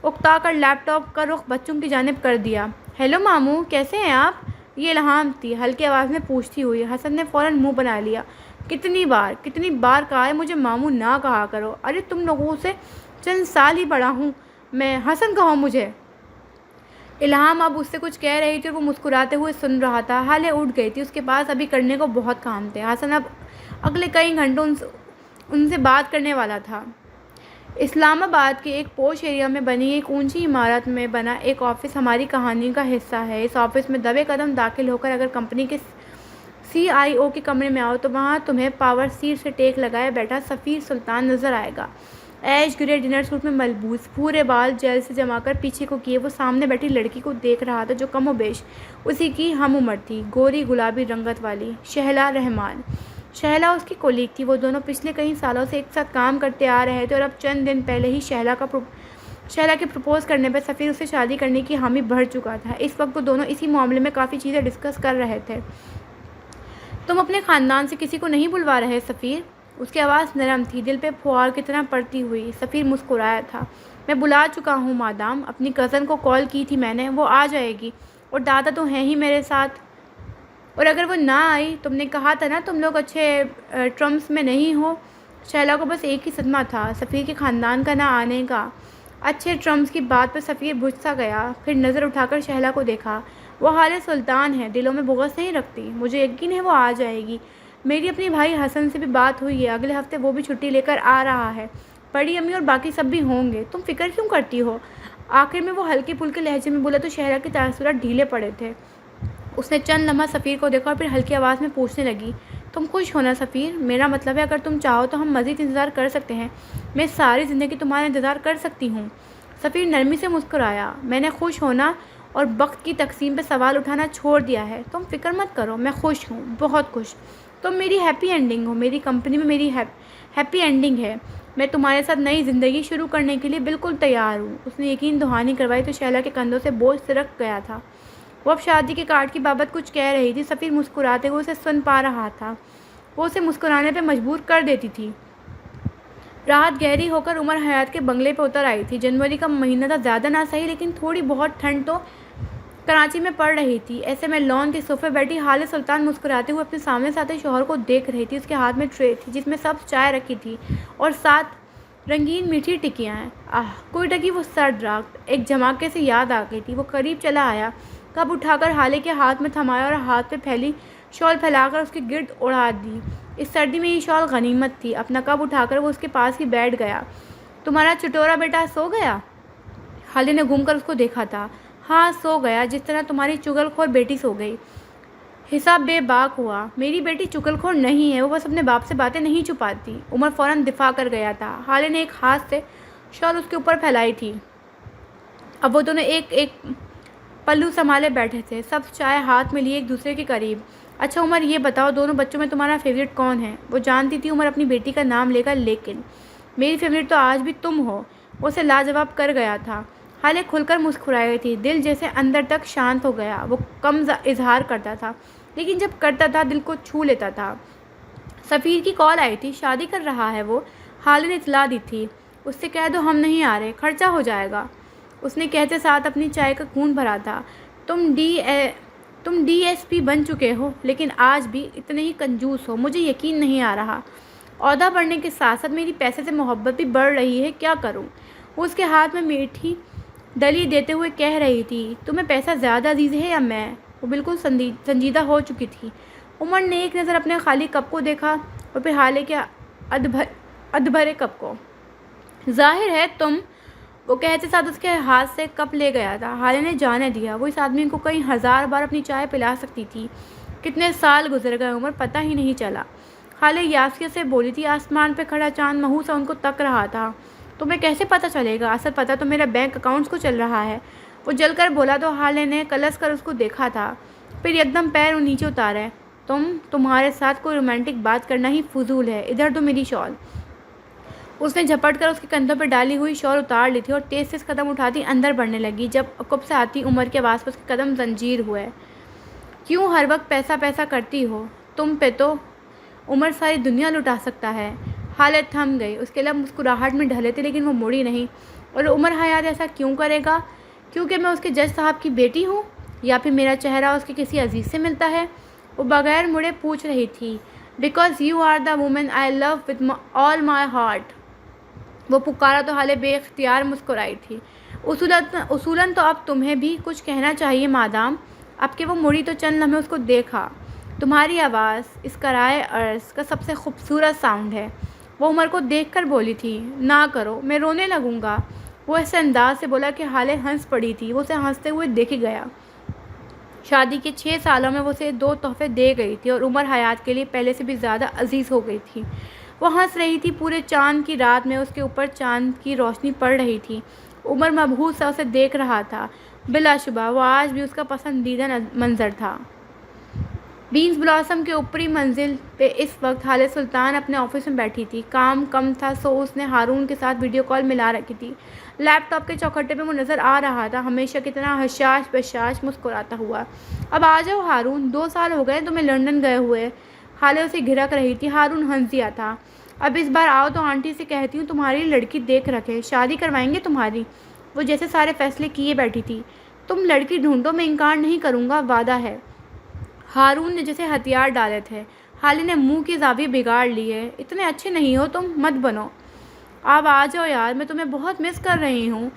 اکتا کر لیپ ٹاپ کا رخ بچوں کی جانب کر دیا۔ ہیلو ماموں، کیسے ہیں آپ؟ یہ الہام تھی، ہلکی آواز میں پوچھتی ہوئی۔ حسن نے فوراً منہ بنا لیا۔ کتنی بار کہا ہے مجھے ماموں نہ کہا کرو، ارے تم لوگوں سے چند سال ہی بڑا ہوں میں، حسن کہو مجھے۔ الہام اب اس سے کچھ کہہ رہی تھی اور وہ مسکراتے ہوئے سن رہا تھا۔ حالے اٹھ گئی تھی، اس کے پاس ابھی کرنے کو بہت کام تھے۔ حسن اب اگلے کئی گھنٹوں ان سے بات کرنے والا تھا۔ اسلام آباد کے ایک پوش ایریا میں بنی ایک اونچی عمارت میں بنا ایک آفس ہماری کہانی کا حصہ ہے۔ اس آفس میں دبے قدم داخل ہو کر اگر کمپنی کے CIO کے کمرے میں آؤ تو وہاں تمہیں پاور سیٹ سے ٹیک لگائے بیٹھا سفیر سلطان نظر آئے گا۔ ایش گرے ڈنر سوٹ میں ملبوس، پورے بال جیل سے جما کر پیچھے کو کیے، وہ سامنے بیٹھی لڑکی کو دیکھ رہا تھا جو کم و بیش اسی کی ہم عمر تھی، گوری گلابی رنگت والی شہلا رحمان۔ شہلا اس کی کولیگ تھی۔ وہ دونوں پچھلے کئی سالوں سے ایک ساتھ کام کرتے آ رہے تھے اور اب چند دن پہلے ہی شہلا کے پرپوز کرنے پر سفیر اسے شادی کرنے کی حامی بھر چکا تھا۔ اس وقت وہ دونوں اسی معاملے میں کافی چیزیں ڈسکس کر رہے تھے۔ تم اپنے خاندان سے کسی کو نہیں بلوا رہے سفیر؟ اس کی آواز نرم تھی، دل پہ پھوار کی طرح پڑتی ہوئی۔ سفیر مسکرایا تھا۔ میں بلا چکا ہوں مادام، اپنی کزن کو کال کی تھی میں نے، وہ آ جائے گی، اور دادا تو ہیں ہی میرے ساتھ، اور اگر وہ نہ آئی، تم نے کہا تھا نا تم لوگ اچھے ٹرمز میں نہیں ہو۔ شہلا کو بس ایک ہی صدمہ تھا، سفیر کے خاندان کا نہ آنے کا۔ اچھے ٹرمز کی بات پر سفیر بھج سا گیا، پھر نظر اٹھا کر شہلا کو دیکھا۔ وہ حال سلطان ہے، دلوں میں بغض نہیں رکھتی، مجھے یقین ہے وہ آ جائے گی۔ میری اپنی بھائی حسن سے بھی بات ہوئی ہے، اگلے ہفتے وہ بھی چھٹی لے کر آ رہا ہے، بڑی امی اور باقی سب بھی ہوں گے۔ تم فکر کیوں کرتی ہو؟ آخر میں وہ ہلکے پھلکے لہجے میں بولا تو شہرا کے تاثرات ڈھیلے پڑے تھے۔ اس نے چند لمحہ سفیر کو دیکھا اور پھر ہلکی آواز میں پوچھنے لگی، تم خوش ہو نا سفیر؟ میرا مطلب ہے اگر تم چاہو تو ہم مزید انتظار کر سکتے ہیں، میں ساری زندگی تمہارا انتظار کر سکتی ہوں۔ سفیر نرمی سے مسکرایا، میں نے خوش ہونا اور وقت کی تقسیم پہ سوال اٹھانا چھوڑ دیا ہے، تم فکر مت کرو، میں خوش ہوں، بہت خوش۔ تم میری ہیپی اینڈنگ ہو، میری کمپنی میں میری ہیپی اینڈنگ ہے، میں تمہارے ساتھ نئی زندگی شروع کرنے کے لیے بالکل تیار ہوں۔ اس نے یقین دہانی کروائی تو شہلا کے کندھوں سے بوجھ سرک گیا تھا۔ وہ اب شادی کے کارڈ کی بابت کچھ کہہ رہی تھی، سفیر مسکراتے ہوئے اسے سن پا رہا تھا، وہ اسے مسکرانے پہ مجبور کر دیتی تھی۔ رات گہری ہو کر عمر حیات کے بنگلے پہ اتر آئی تھی۔ جنوری کا مہینہ تھا، زیادہ نہ صحیح لیکن تھوڑی بہت ٹھنڈ تو کراچی میں پڑ رہی تھی۔ ایسے میں لان کے صوفے بیٹھی حال سلطان مسکراتے ہوئے اپنے سامنے سے آتے شوہر کو دیکھ رہی تھی۔ اس کے ہاتھ میں ٹرے تھی جس میں سب چائے رکھی تھی اور ساتھ رنگین میٹھی ٹکیاں ہیں۔ کوئی ٹکی وہ سرد رات ایک جھماکے سے یاد آ گئی تھی۔ وہ قریب چلا آیا، کپ اٹھا کر حالے کے ہاتھ میں تھمایا اور ہاتھ پہ پھیلی شال پھیلا کر اس کے گرد اڑا دی۔ اس سردی میں یہ شال غنیمت تھی۔ اپنا کپ اٹھا کر وہ اس کے پاس ہی بیٹھ گیا۔ تمہارا چٹورا بیٹا سو گیا؟ حالے نے گھوم کر اس کو دیکھا تھا۔ ہاں سو گیا، جس طرح تمہاری چغل خور بیٹی سو گئی۔ حساب بے باک ہوا۔ میری بیٹی چغل خور نہیں ہے، وہ بس اپنے باپ سے باتیں نہیں چھپاتی۔ عمر فوراً دفاع کر گیا تھا۔ حالے نے ایک ہاتھ سے شال اس کے اوپر پھیلائی تھی۔ اب وہ دونوں ایک ایک پلو سنبھالے بیٹھے تھے، سب چائے ہاتھ میں لیے ایک دوسرے کے قریب۔ اچھا عمر یہ بتاؤ، دونوں بچوں میں تمہارا فیوریٹ کون ہے؟ وہ جانتی تھی عمر اپنی بیٹی کا نام لے گا، لیکن میری فیوریٹ تو آج بھی تم ہو، وہ اسے لاجواب کر گیا تھا۔ حالے کھل کر مسکرائی تھی، دل جیسے اندر تک شانت ہو گیا۔ وہ کم اظہار کرتا تھا لیکن جب کرتا تھا دل کو چھو لیتا تھا۔ سفیر کی کال آئی تھی، شادی کر رہا ہے وہ، حالے نے اطلاع دی تھی۔ اس سے کہہ دو ہم نہیں آ رہے، خرچہ ہو جائے گا، اس نے کہتے ساتھ اپنی چائے کا گھونٹ بھرا تھا۔ تم ڈی ایس پی بن چکے ہو لیکن آج بھی اتنے ہی کنجوس ہو، مجھے یقین نہیں آ رہا۔ عہدہ بڑھنے کے ساتھ ساتھ میری پیسے سے محبت بھی بڑھ رہی ہے، کیا کروں؟ وہ اس کے ہاتھ میں میٹھی ڈلی دیتے ہوئے کہہ رہی تھی، تمہیں پیسہ زیادہ عزیز ہے یا میں؟ وہ بالکل سنجیدہ ہو چکی تھی۔ عمر نے ایک نظر اپنے خالی کپ کو دیکھا اور پھر حالے کے ادبھرے کپ کو۔ ظاہر ہے تم، وہ کہتے ساتھ اس کے ہاتھ سے کپ لے گیا تھا۔ حالے نے جانے دیا، وہ اس آدمی کو کئی ہزار بار اپنی چائے پلا سکتی تھی۔ کتنے سال گزر گئے عمر پتہ ہی نہیں چلا۔ حالے یاسیہ سے بولی تھی، آسمان پہ کھڑا چاند مہو سا ان کو تک رہا تھا۔ تمہیں کیسے پتہ چلے گا؟ اصل پتہ تو میرا بینک اکاؤنٹس کو چل رہا ہے، وہ جل کر بولا تو حالے نے کلس کر اس کو دیکھا تھا، پھر یکدم پیر نیچے اتارے۔ تمہارے ساتھ کوئی رومانٹک بات کرنا ہی فضول ہے، ادھر دو میری شال۔ اس نے جھپٹ کر اس کے کندھوں پہ ڈالی ہوئی شال اتار لی تھی اور تیز تیز قدم اٹھاتی اندر بڑھنے لگی۔ جب عقب سے آتی عمر کے آواز پر اس کے قدم زنجیر ہوئے۔ کیوں ہر وقت پیسہ پیسہ کرتی ہو؟ تم پہ تو عمر ساری دنیا لٹا سکتا ہے۔ حالت تھم گئی، اس کے لب مسکراہٹ میں ڈھلے تھے لیکن وہ مڑی نہیں۔ اور عمر حیات ایسا کیوں کرے گا؟ کیونکہ میں اس کے جج صاحب کی بیٹی ہوں یا پھر میرا چہرہ اس کے کسی عزیز سے ملتا ہے؟ وہ بغیر مڑے پوچھ رہی تھی۔ Because you are the woman I love with all my heart, وہ پکارا تو حالے بے اختیار مسکرائی تھی۔ اصولاً تو اب تمہیں بھی کچھ کہنا چاہیے مادام۔ اب کہ وہ مڑی تو چند لمحے اس کو دیکھا۔ تمہاری آواز اس کرائے ارض کا سب سے خوبصورت ساؤنڈ ہے، وہ عمر کو دیکھ کر بولی تھی۔ نہ کرو، میں رونے لگوں گا، وہ ایسے انداز سے بولا کہ حالے ہنس پڑی تھی۔ وہ اسے ہنستے ہوئے دیکھ گیا۔ شادی کے 6 سالوں میں وہ اسے 2 تحفے دے گئی تھی اور عمر حیات کے لیے پہلے سے بھی زیادہ عزیز ہو گئی تھی۔ وہ ہنس رہی تھی، پورے چاند کی رات میں اس کے اوپر چاند کی روشنی پڑ رہی تھی۔ عمر مبہوت سا اسے دیکھ رہا تھا۔ بلا شبہ وہ آج بھی اس کا پسندیدہ منظر تھا۔ بینز بلاسم کے اوپری منزل پہ اس وقت حالے سلطان اپنے آفس میں بیٹھی تھی۔ کام کم تھا سو اس نے ہارون کے ساتھ ویڈیو کال ملا رکھی تھی۔ لیپ ٹاپ کے چوکھٹے پہ وہ نظر آ رہا تھا، ہمیشہ کی طرح حشاش بشاش مسکراتا ہوا۔ اب آ جاؤ ہارون، 2 سال ہو گئے تمہیں لندن گئے ہوئے۔ حالے اسے گھرک رہی تھی۔ ہارون ہنس دیا تھا۔ اب اس بار آؤ تو آنٹی سے کہتی ہوں تمہاری لڑکی دیکھ رکھے، شادی کروائیں گے تمہاری۔ وہ جیسے سارے فیصلے کیے بیٹھی تھی۔ تم لڑکی ڈھونڈو، میں انکار نہیں کروں گا، وعدہ ہے۔ ہارون نے جیسے ہتھیار ڈالے تھے۔ حالے نے منہ کی زاویے بگاڑ لیے۔ اتنے اچھے نہیں ہو تم، مت بنو۔ اب آ جاؤ یار، میں تمہیں بہت مس کر رہی ہوں۔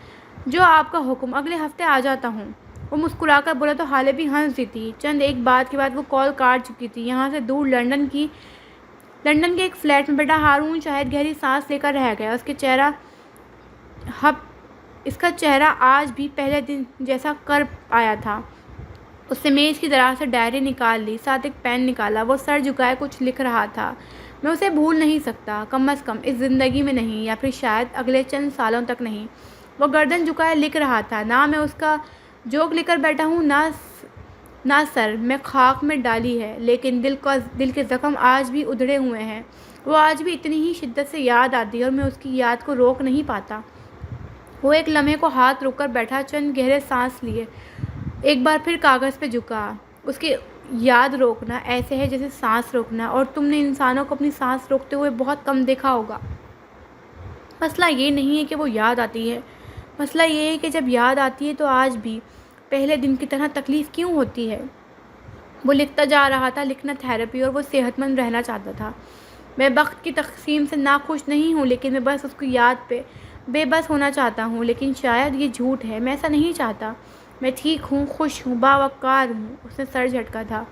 جو آپ کا حکم، اگلے ہفتے آ جاتا ہوں۔ وہ مسکرا کر بولا تو حالے بھی ہنس دی تھی۔ چند ایک بات کے بعد وہ کال کاٹ چکی تھی۔ یہاں سے دور لندن کے ایک فلیٹ میں بیٹھا ہارون شاہد گہری سانس لے کر رہ گیا۔ اس کا چہرہ آج بھی پہلے دن جیسا کرب آیا تھا۔ اس نے میز کی دراز سے ڈائری نکال لی، ساتھ ایک پین نکالا۔ وہ سر جھکائے کچھ لکھ رہا تھا۔ میں اسے بھول نہیں سکتا، کم از کم اس زندگی میں نہیں، یا پھر شاید اگلے چند سالوں تک نہیں۔ وہ گردن جھکائے لکھ رہا تھا، نہ میں اس کا جوک لے کر بیٹھا ہوں، نہ سر میں خاک میں ڈالی ہے، لیکن دل کے زخم آج بھی ادھڑے ہوئے ہیں۔ وہ آج بھی اتنی ہی شدت سے یاد آتی ہے اور میں اس کی یاد کو روک نہیں پاتا۔ وہ ایک لمحے کو ہاتھ روک کر بیٹھا، چند گہرے سانس لیے، ایک بار پھر کاغذ پہ جھکا۔ اس کی یاد روکنا ایسے ہے جیسے سانس روکنا، اور تم نے انسانوں کو اپنی سانس روکتے ہوئے بہت کم دیکھا ہوگا۔ مسئلہ یہ نہیں ہے کہ وہ یاد آتی ہے، مسئلہ یہ ہے کہ جب یاد آتی ہے تو آج بھی پہلے دن کی طرح تکلیف کیوں ہوتی ہے۔ وہ لکھتا جا رہا تھا، لکھنا تھراپی، اور وہ صحت مند رہنا چاہتا تھا۔ میں وقت کی تقسیم سے ناخوش نہیں ہوں، لیکن میں بس اس کی یاد پہ بے بس ہونا چاہتا ہوں، لیکن شاید یہ جھوٹ ہے، میں ایسا نہیں چاہتا۔ میں ٹھیک ہوں، خوش ہوں، باوقار ہوں۔ اس نے سر جھٹکا تھا۔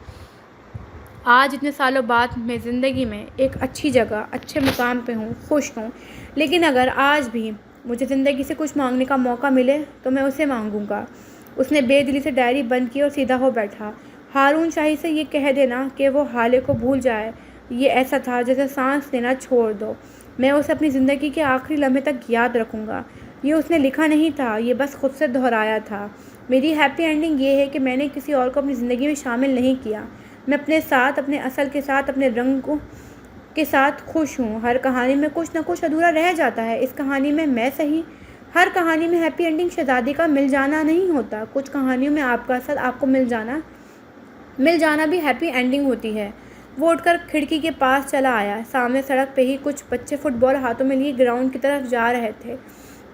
آج اتنے سالوں بعد میں زندگی میں ایک اچھی جگہ، اچھے مقام پہ ہوں، خوش ہوں، لیکن اگر آج بھی مجھے زندگی سے کچھ مانگنے کا موقع ملے تو میں اسے مانگوں گا۔ اس نے بے دلی سے ڈائری بند کی اور سیدھا ہو بیٹھا۔ ہارون شاہد سے یہ کہہ دینا کہ وہ حالے کو بھول جائے، یہ ایسا تھا جیسے سانس لینا چھوڑ دو۔ میں اسے اپنی زندگی کے آخری لمحے تک یاد رکھوں گا۔ یہ اس نے لکھا نہیں تھا، یہ بس خود سے دہرایا تھا۔ میری ہیپی اینڈنگ یہ ہے کہ میں نے کسی اور کو اپنی زندگی میں شامل نہیں کیا۔ میں اپنے ساتھ، اپنے اصل کے ساتھ، اپنے رنگ کے ساتھ خوش ہوں۔ ہر کہانی میں کچھ نہ کچھ ادھورا رہ جاتا ہے، اس کہانی میں صحیح۔ ہر کہانی میں ہیپی اینڈنگ شہزادی کا مل جانا نہیں ہوتا، کچھ کہانیوں میں آپ کا اصل آپ کو مل جانا بھی ہیپی اینڈنگ ہوتی ہے۔ وہ اٹھ کر کھڑکی کے پاس چلا آیا۔ سامنے سڑک پہ ہی کچھ بچے فٹ بال ہاتھوں میں لیے گراؤنڈ کی طرف جا رہے تھے۔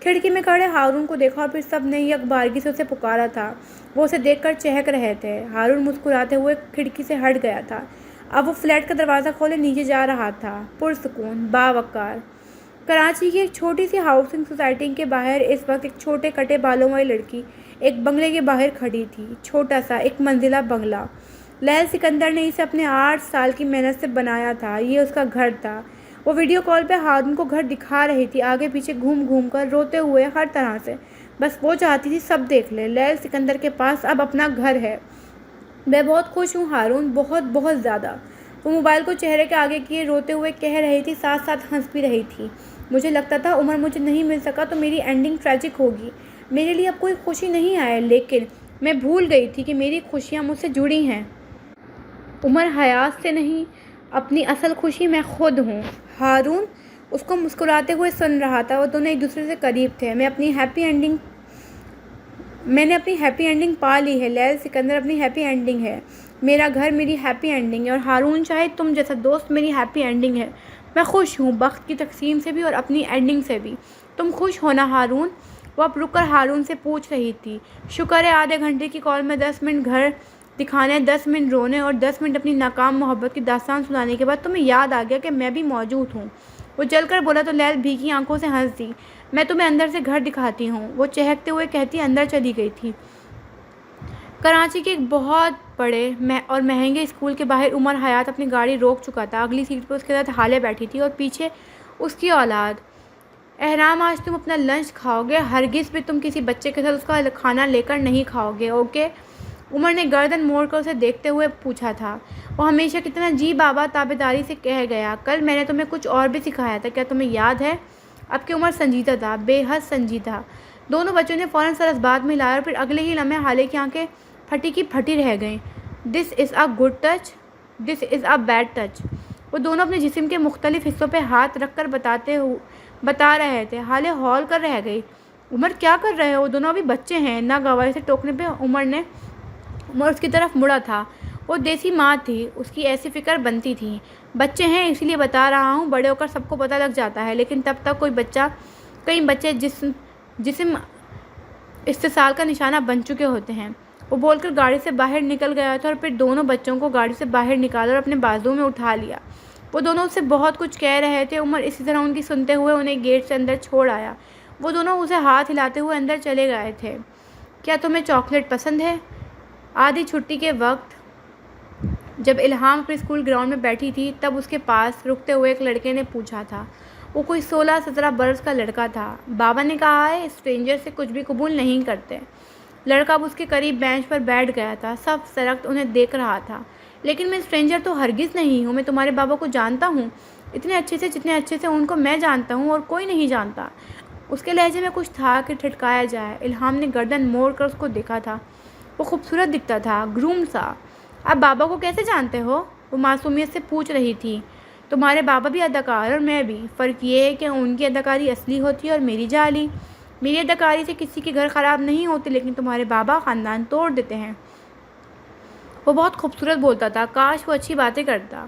کھڑکی میں کھڑے ہارون کو دیکھا اور پھر سب نے یک بارگی سے اسے پکارا تھا۔ وہ اسے دیکھ کر چہک رہے تھے۔ ہارون مسکراتے ہوئے کھڑکی سے ہٹ گیا تھا۔ اب وہ فلیٹ کا دروازہ کھولے نیچے جا رہا تھا، پرسکون، باوقار۔ کراچی کی ایک چھوٹی سی ہاؤسنگ سوسائٹی کے باہر اس وقت ایک چھوٹے کٹے بالوں والی لڑکی ایک بنگلے کے باہر کھڑی تھی، چھوٹا سا ایک منزلہ بنگلہ۔ لیل سکندر نے اسے اپنے 8 سال کی محنت سے بنایا تھا، یہ اس کا گھر تھا۔ وہ ویڈیو کال پہ ہارون کو گھر دکھا رہی تھی، آگے پیچھے گھوم گھوم کر، روتے ہوئے، ہر طرح سے۔ بس وہ چاہتی تھی سب دیکھ لے، لیل سکندر کے پاس اب اپنا گھر ہے۔ میں بہت خوش ہوں ہارون، بہت بہت زیادہ۔ وہ موبائل کو چہرے کے آگے کیے روتے ہوئے کہہ رہی تھی، ساتھ ساتھ ہنس بھی رہی تھی۔ مجھے لگتا تھا عمر مجھے نہیں مل سکا تو میری اینڈنگ ٹریجک ہوگی، میرے لیے اب کوئی خوشی نہیں آئے، لیکن میں بھول گئی تھی کہ میری خوشیاں مجھ سے جڑی ہیں۔ عمر حیات سے نہیں، اپنی اصل خوشی میں خود ہوں۔ ہارون اس کو مسکراتے ہوئے سن رہا تھا۔ وہ دونوں ایک دوسرے سے قریب تھے۔ میں نے اپنی ہیپی اینڈنگ پا لی ہے، لیل سکندر اپنی ہیپی اینڈنگ ہے، میرا گھر میری ہیپی اینڈنگ ہے، اور ہارون شاہد تم جیسا دوست میری ہیپی اینڈنگ ہے۔ میں خوش ہوں، وقت کی تقسیم سے بھی اور اپنی اینڈنگ سے بھی۔ تم خوش ہو نا ہارون؟ وہ اب رک کر ہارون سے پوچھ رہی تھی۔ شکر ہے آدھے گھنٹے کی کال میں 10 منٹ گھر دکھانے، 10 منٹ رونے اور 10 منٹ اپنی ناکام محبت کی داستان سنانے کے بعد تمہیں یاد آ گیا کہ میں بھی موجود ہوں۔ وہ چل کر بولا تو لیل بھیگی آنکھوں سے ہنس دی۔ میں تمہیں اندر سے گھر دکھاتی ہوں، وہ چہکتے ہوئے کہتی اندر چلی گئی تھی۔ کراچی کے ایک بہت بڑے اور مہنگے اسکول کے باہر عمر حیات اپنی گاڑی روک چکا تھا۔ اگلی سیٹ پہ اس کے ساتھ حالے بیٹھی تھی اور پیچھے اس کی اولاد۔ احرام آج تم اپنا لنچ کھاؤ گے، ہرگز بھی تم کسی بچے کے ساتھ اس کا کھانا لے کر نہیں کھاؤ گے، اوکے؟ عمر نے گردن موڑ کر اسے دیکھتے ہوئے پوچھا تھا۔ وہ ہمیشہ کتنا جی بابا تابعداری سے کہہ گیا، کل میں نے تمہیں کچھ اور بھی سکھایا تھا، کیا تمہیں یاد ہے؟ اب کہ عمر سنجیدہ تھا، بے حد سنجیدہ۔ دونوں بچوں نے فوراً سر اس بات میں ہلایا اور پھر اگلے ہی لمحے حالے کی آنکھیں پھٹی کی پھٹی رہ گئیں۔ This is a good touch, this is a bad touch. وہ دونوں اپنے جسم کے مختلف حصوں پہ ہاتھ رکھ کر بتا رہے تھے۔ حالے ہال کر رہ گئی۔ عمر کیا کر رہے ہو؟ دونوں ابھی بچے ہیں، ناگواری سے ٹوکنے پہ عمر اس کی طرف مڑا تھا۔ وہ دیسی ماں تھی، اس کی ایسی فکر بنتی تھی۔ بچے ہیں اسی لیے بتا رہا ہوں، بڑے ہو کر سب کو پتہ لگ جاتا ہے، لیکن تب تک کئی بچے جسم استحصال کا نشانہ بن چکے ہوتے ہیں۔ وہ بول کر گاڑی سے باہر نکل گیا تھا اور پھر دونوں بچوں کو گاڑی سے باہر نکالا اور اپنے بازو میں اٹھا لیا۔ وہ دونوں اس سے بہت کچھ کہہ رہے تھے۔ عمر اسی طرح ان کی سنتے ہوئے انہیں گیٹ سے اندر چھوڑ آیا۔ وہ دونوں اسے ہاتھ ہلاتے ہوئے اندر چلے گئے تھے۔ کیا تمہیں چاکلیٹ پسند ہے؟ آدھی چھٹی کے وقت جب الہام اپنے اسکول گراؤنڈ میں بیٹھی تھی تب اس کے پاس رکتے ہوئے ایک لڑکے نے پوچھا تھا۔ وہ کوئی 16-17 برس کا لڑکا تھا۔ بابا نے کہا ہے اسٹرینجر سے کچھ بھی قبول نہیں کرتے۔ لڑکا اب اس کے قریب بینچ پر بیٹھ گیا تھا، سب سرخت انہیں دیکھ رہا تھا۔ لیکن میں اسٹرینجر تو ہرگز نہیں ہوں، میں تمہارے بابا کو جانتا ہوں، اتنے اچھے سے جتنے اچھے سے ان کو میں جانتا ہوں اور کوئی نہیں جانتا۔ اس کے لہجے میں کچھ تھا کہ ٹھٹکایا جائے۔ الہام نے گردن موڑ کر اس کو دیکھا تھا۔ وہ خوبصورت دکھتا تھا، گروم سا۔ آپ بابا کو کیسے جانتے ہو؟ وہ معصومیت سے پوچھ رہی تھی۔ تمہارے بابا بھی اداکار اور میں بھی، فرق یہ ہے کہ ان کی اداکاری اصلی ہوتی ہے اور میری جعلی۔ میری اداکاری سے کسی کے گھر خراب نہیں ہوتے، لیکن تمہارے بابا خاندان توڑ دیتے ہیں۔ وہ بہت خوبصورت بولتا تھا، کاش وہ اچھی باتیں کرتا۔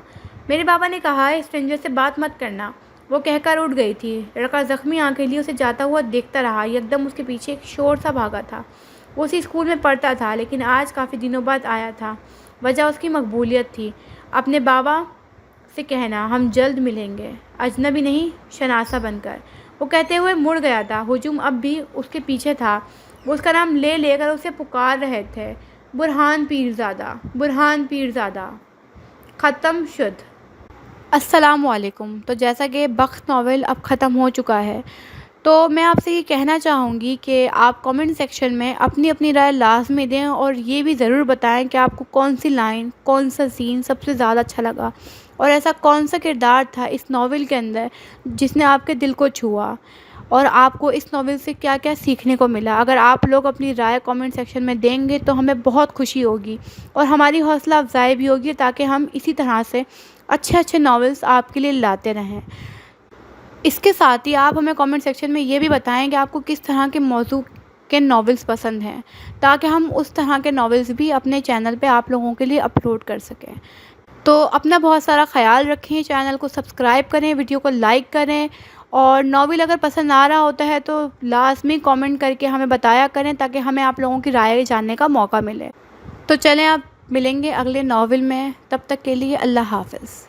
میرے بابا نے کہا ہے اسٹرینجر سے بات مت کرنا۔ وہ کہہ کر اٹھ گئی تھی۔ لڑکا زخمی آنکھیں لیے اسے جاتا ہوا دیکھتا رہا۔ یکدم اس کے پیچھے ایک شور سا بھاگا تھا۔ وہ اسی اسکول میں پڑھتا تھا، لیکن آج کافی دنوں بعد آیا تھا۔ وجہ اس کی مقبولیت تھی۔ اپنے بابا سے کہنا ہم جلد ملیں گے، اجنبی نہیں شناسہ بن کر، وہ کہتے ہوئے مڑ گیا تھا۔ ہجوم اب بھی اس کے پیچھے تھا۔ وہ اس کا نام لے لے کر اسے پکار رہے تھے، برہان پیرزادہ، برہان پیرزادہ۔ ختم شد۔ السلام علیکم۔ تو جیسا کہ بخت ناول اب ختم ہو چکا ہے، تو میں آپ سے یہ کہنا چاہوں گی کہ آپ کامنٹ سیکشن میں اپنی اپنی رائے لازمی دیں اور یہ بھی ضرور بتائیں کہ آپ کو کون سی لائن، کون سا سین سب سے زیادہ اچھا لگا اور ایسا کون سا کردار تھا اس ناول کے اندر جس نے آپ کے دل کو چھوا، اور آپ کو اس ناول سے کیا کیا سیکھنے کو ملا۔ اگر آپ لوگ اپنی رائے کامنٹ سیکشن میں دیں گے تو ہمیں بہت خوشی ہوگی اور ہماری حوصلہ افزائی بھی ہوگی، تاکہ ہم اسی طرح سے اچھے اچھے ناولز آپ کے لیے لاتے رہیں۔ اس کے ساتھ ہی آپ ہمیں کامنٹ سیکشن میں یہ بھی بتائیں کہ آپ کو کس طرح کے موضوع کے ناولز پسند ہیں، تاکہ ہم اس طرح کے ناولز بھی اپنے چینل پہ آپ لوگوں کے لیے اپلوڈ کر سکیں۔ تو اپنا بہت سارا خیال رکھیں، چینل کو سبسکرائب کریں، ویڈیو کو لائک کریں، اور ناول اگر پسند آ رہا ہوتا ہے تو لازمی کامنٹ کر کے ہمیں بتایا کریں، تاکہ ہمیں آپ لوگوں کی رائے جاننے کا موقع ملے۔ تو چلیں آپ ملیں گے اگلے ناول میں، تب تک کے لیے اللہ حافظ۔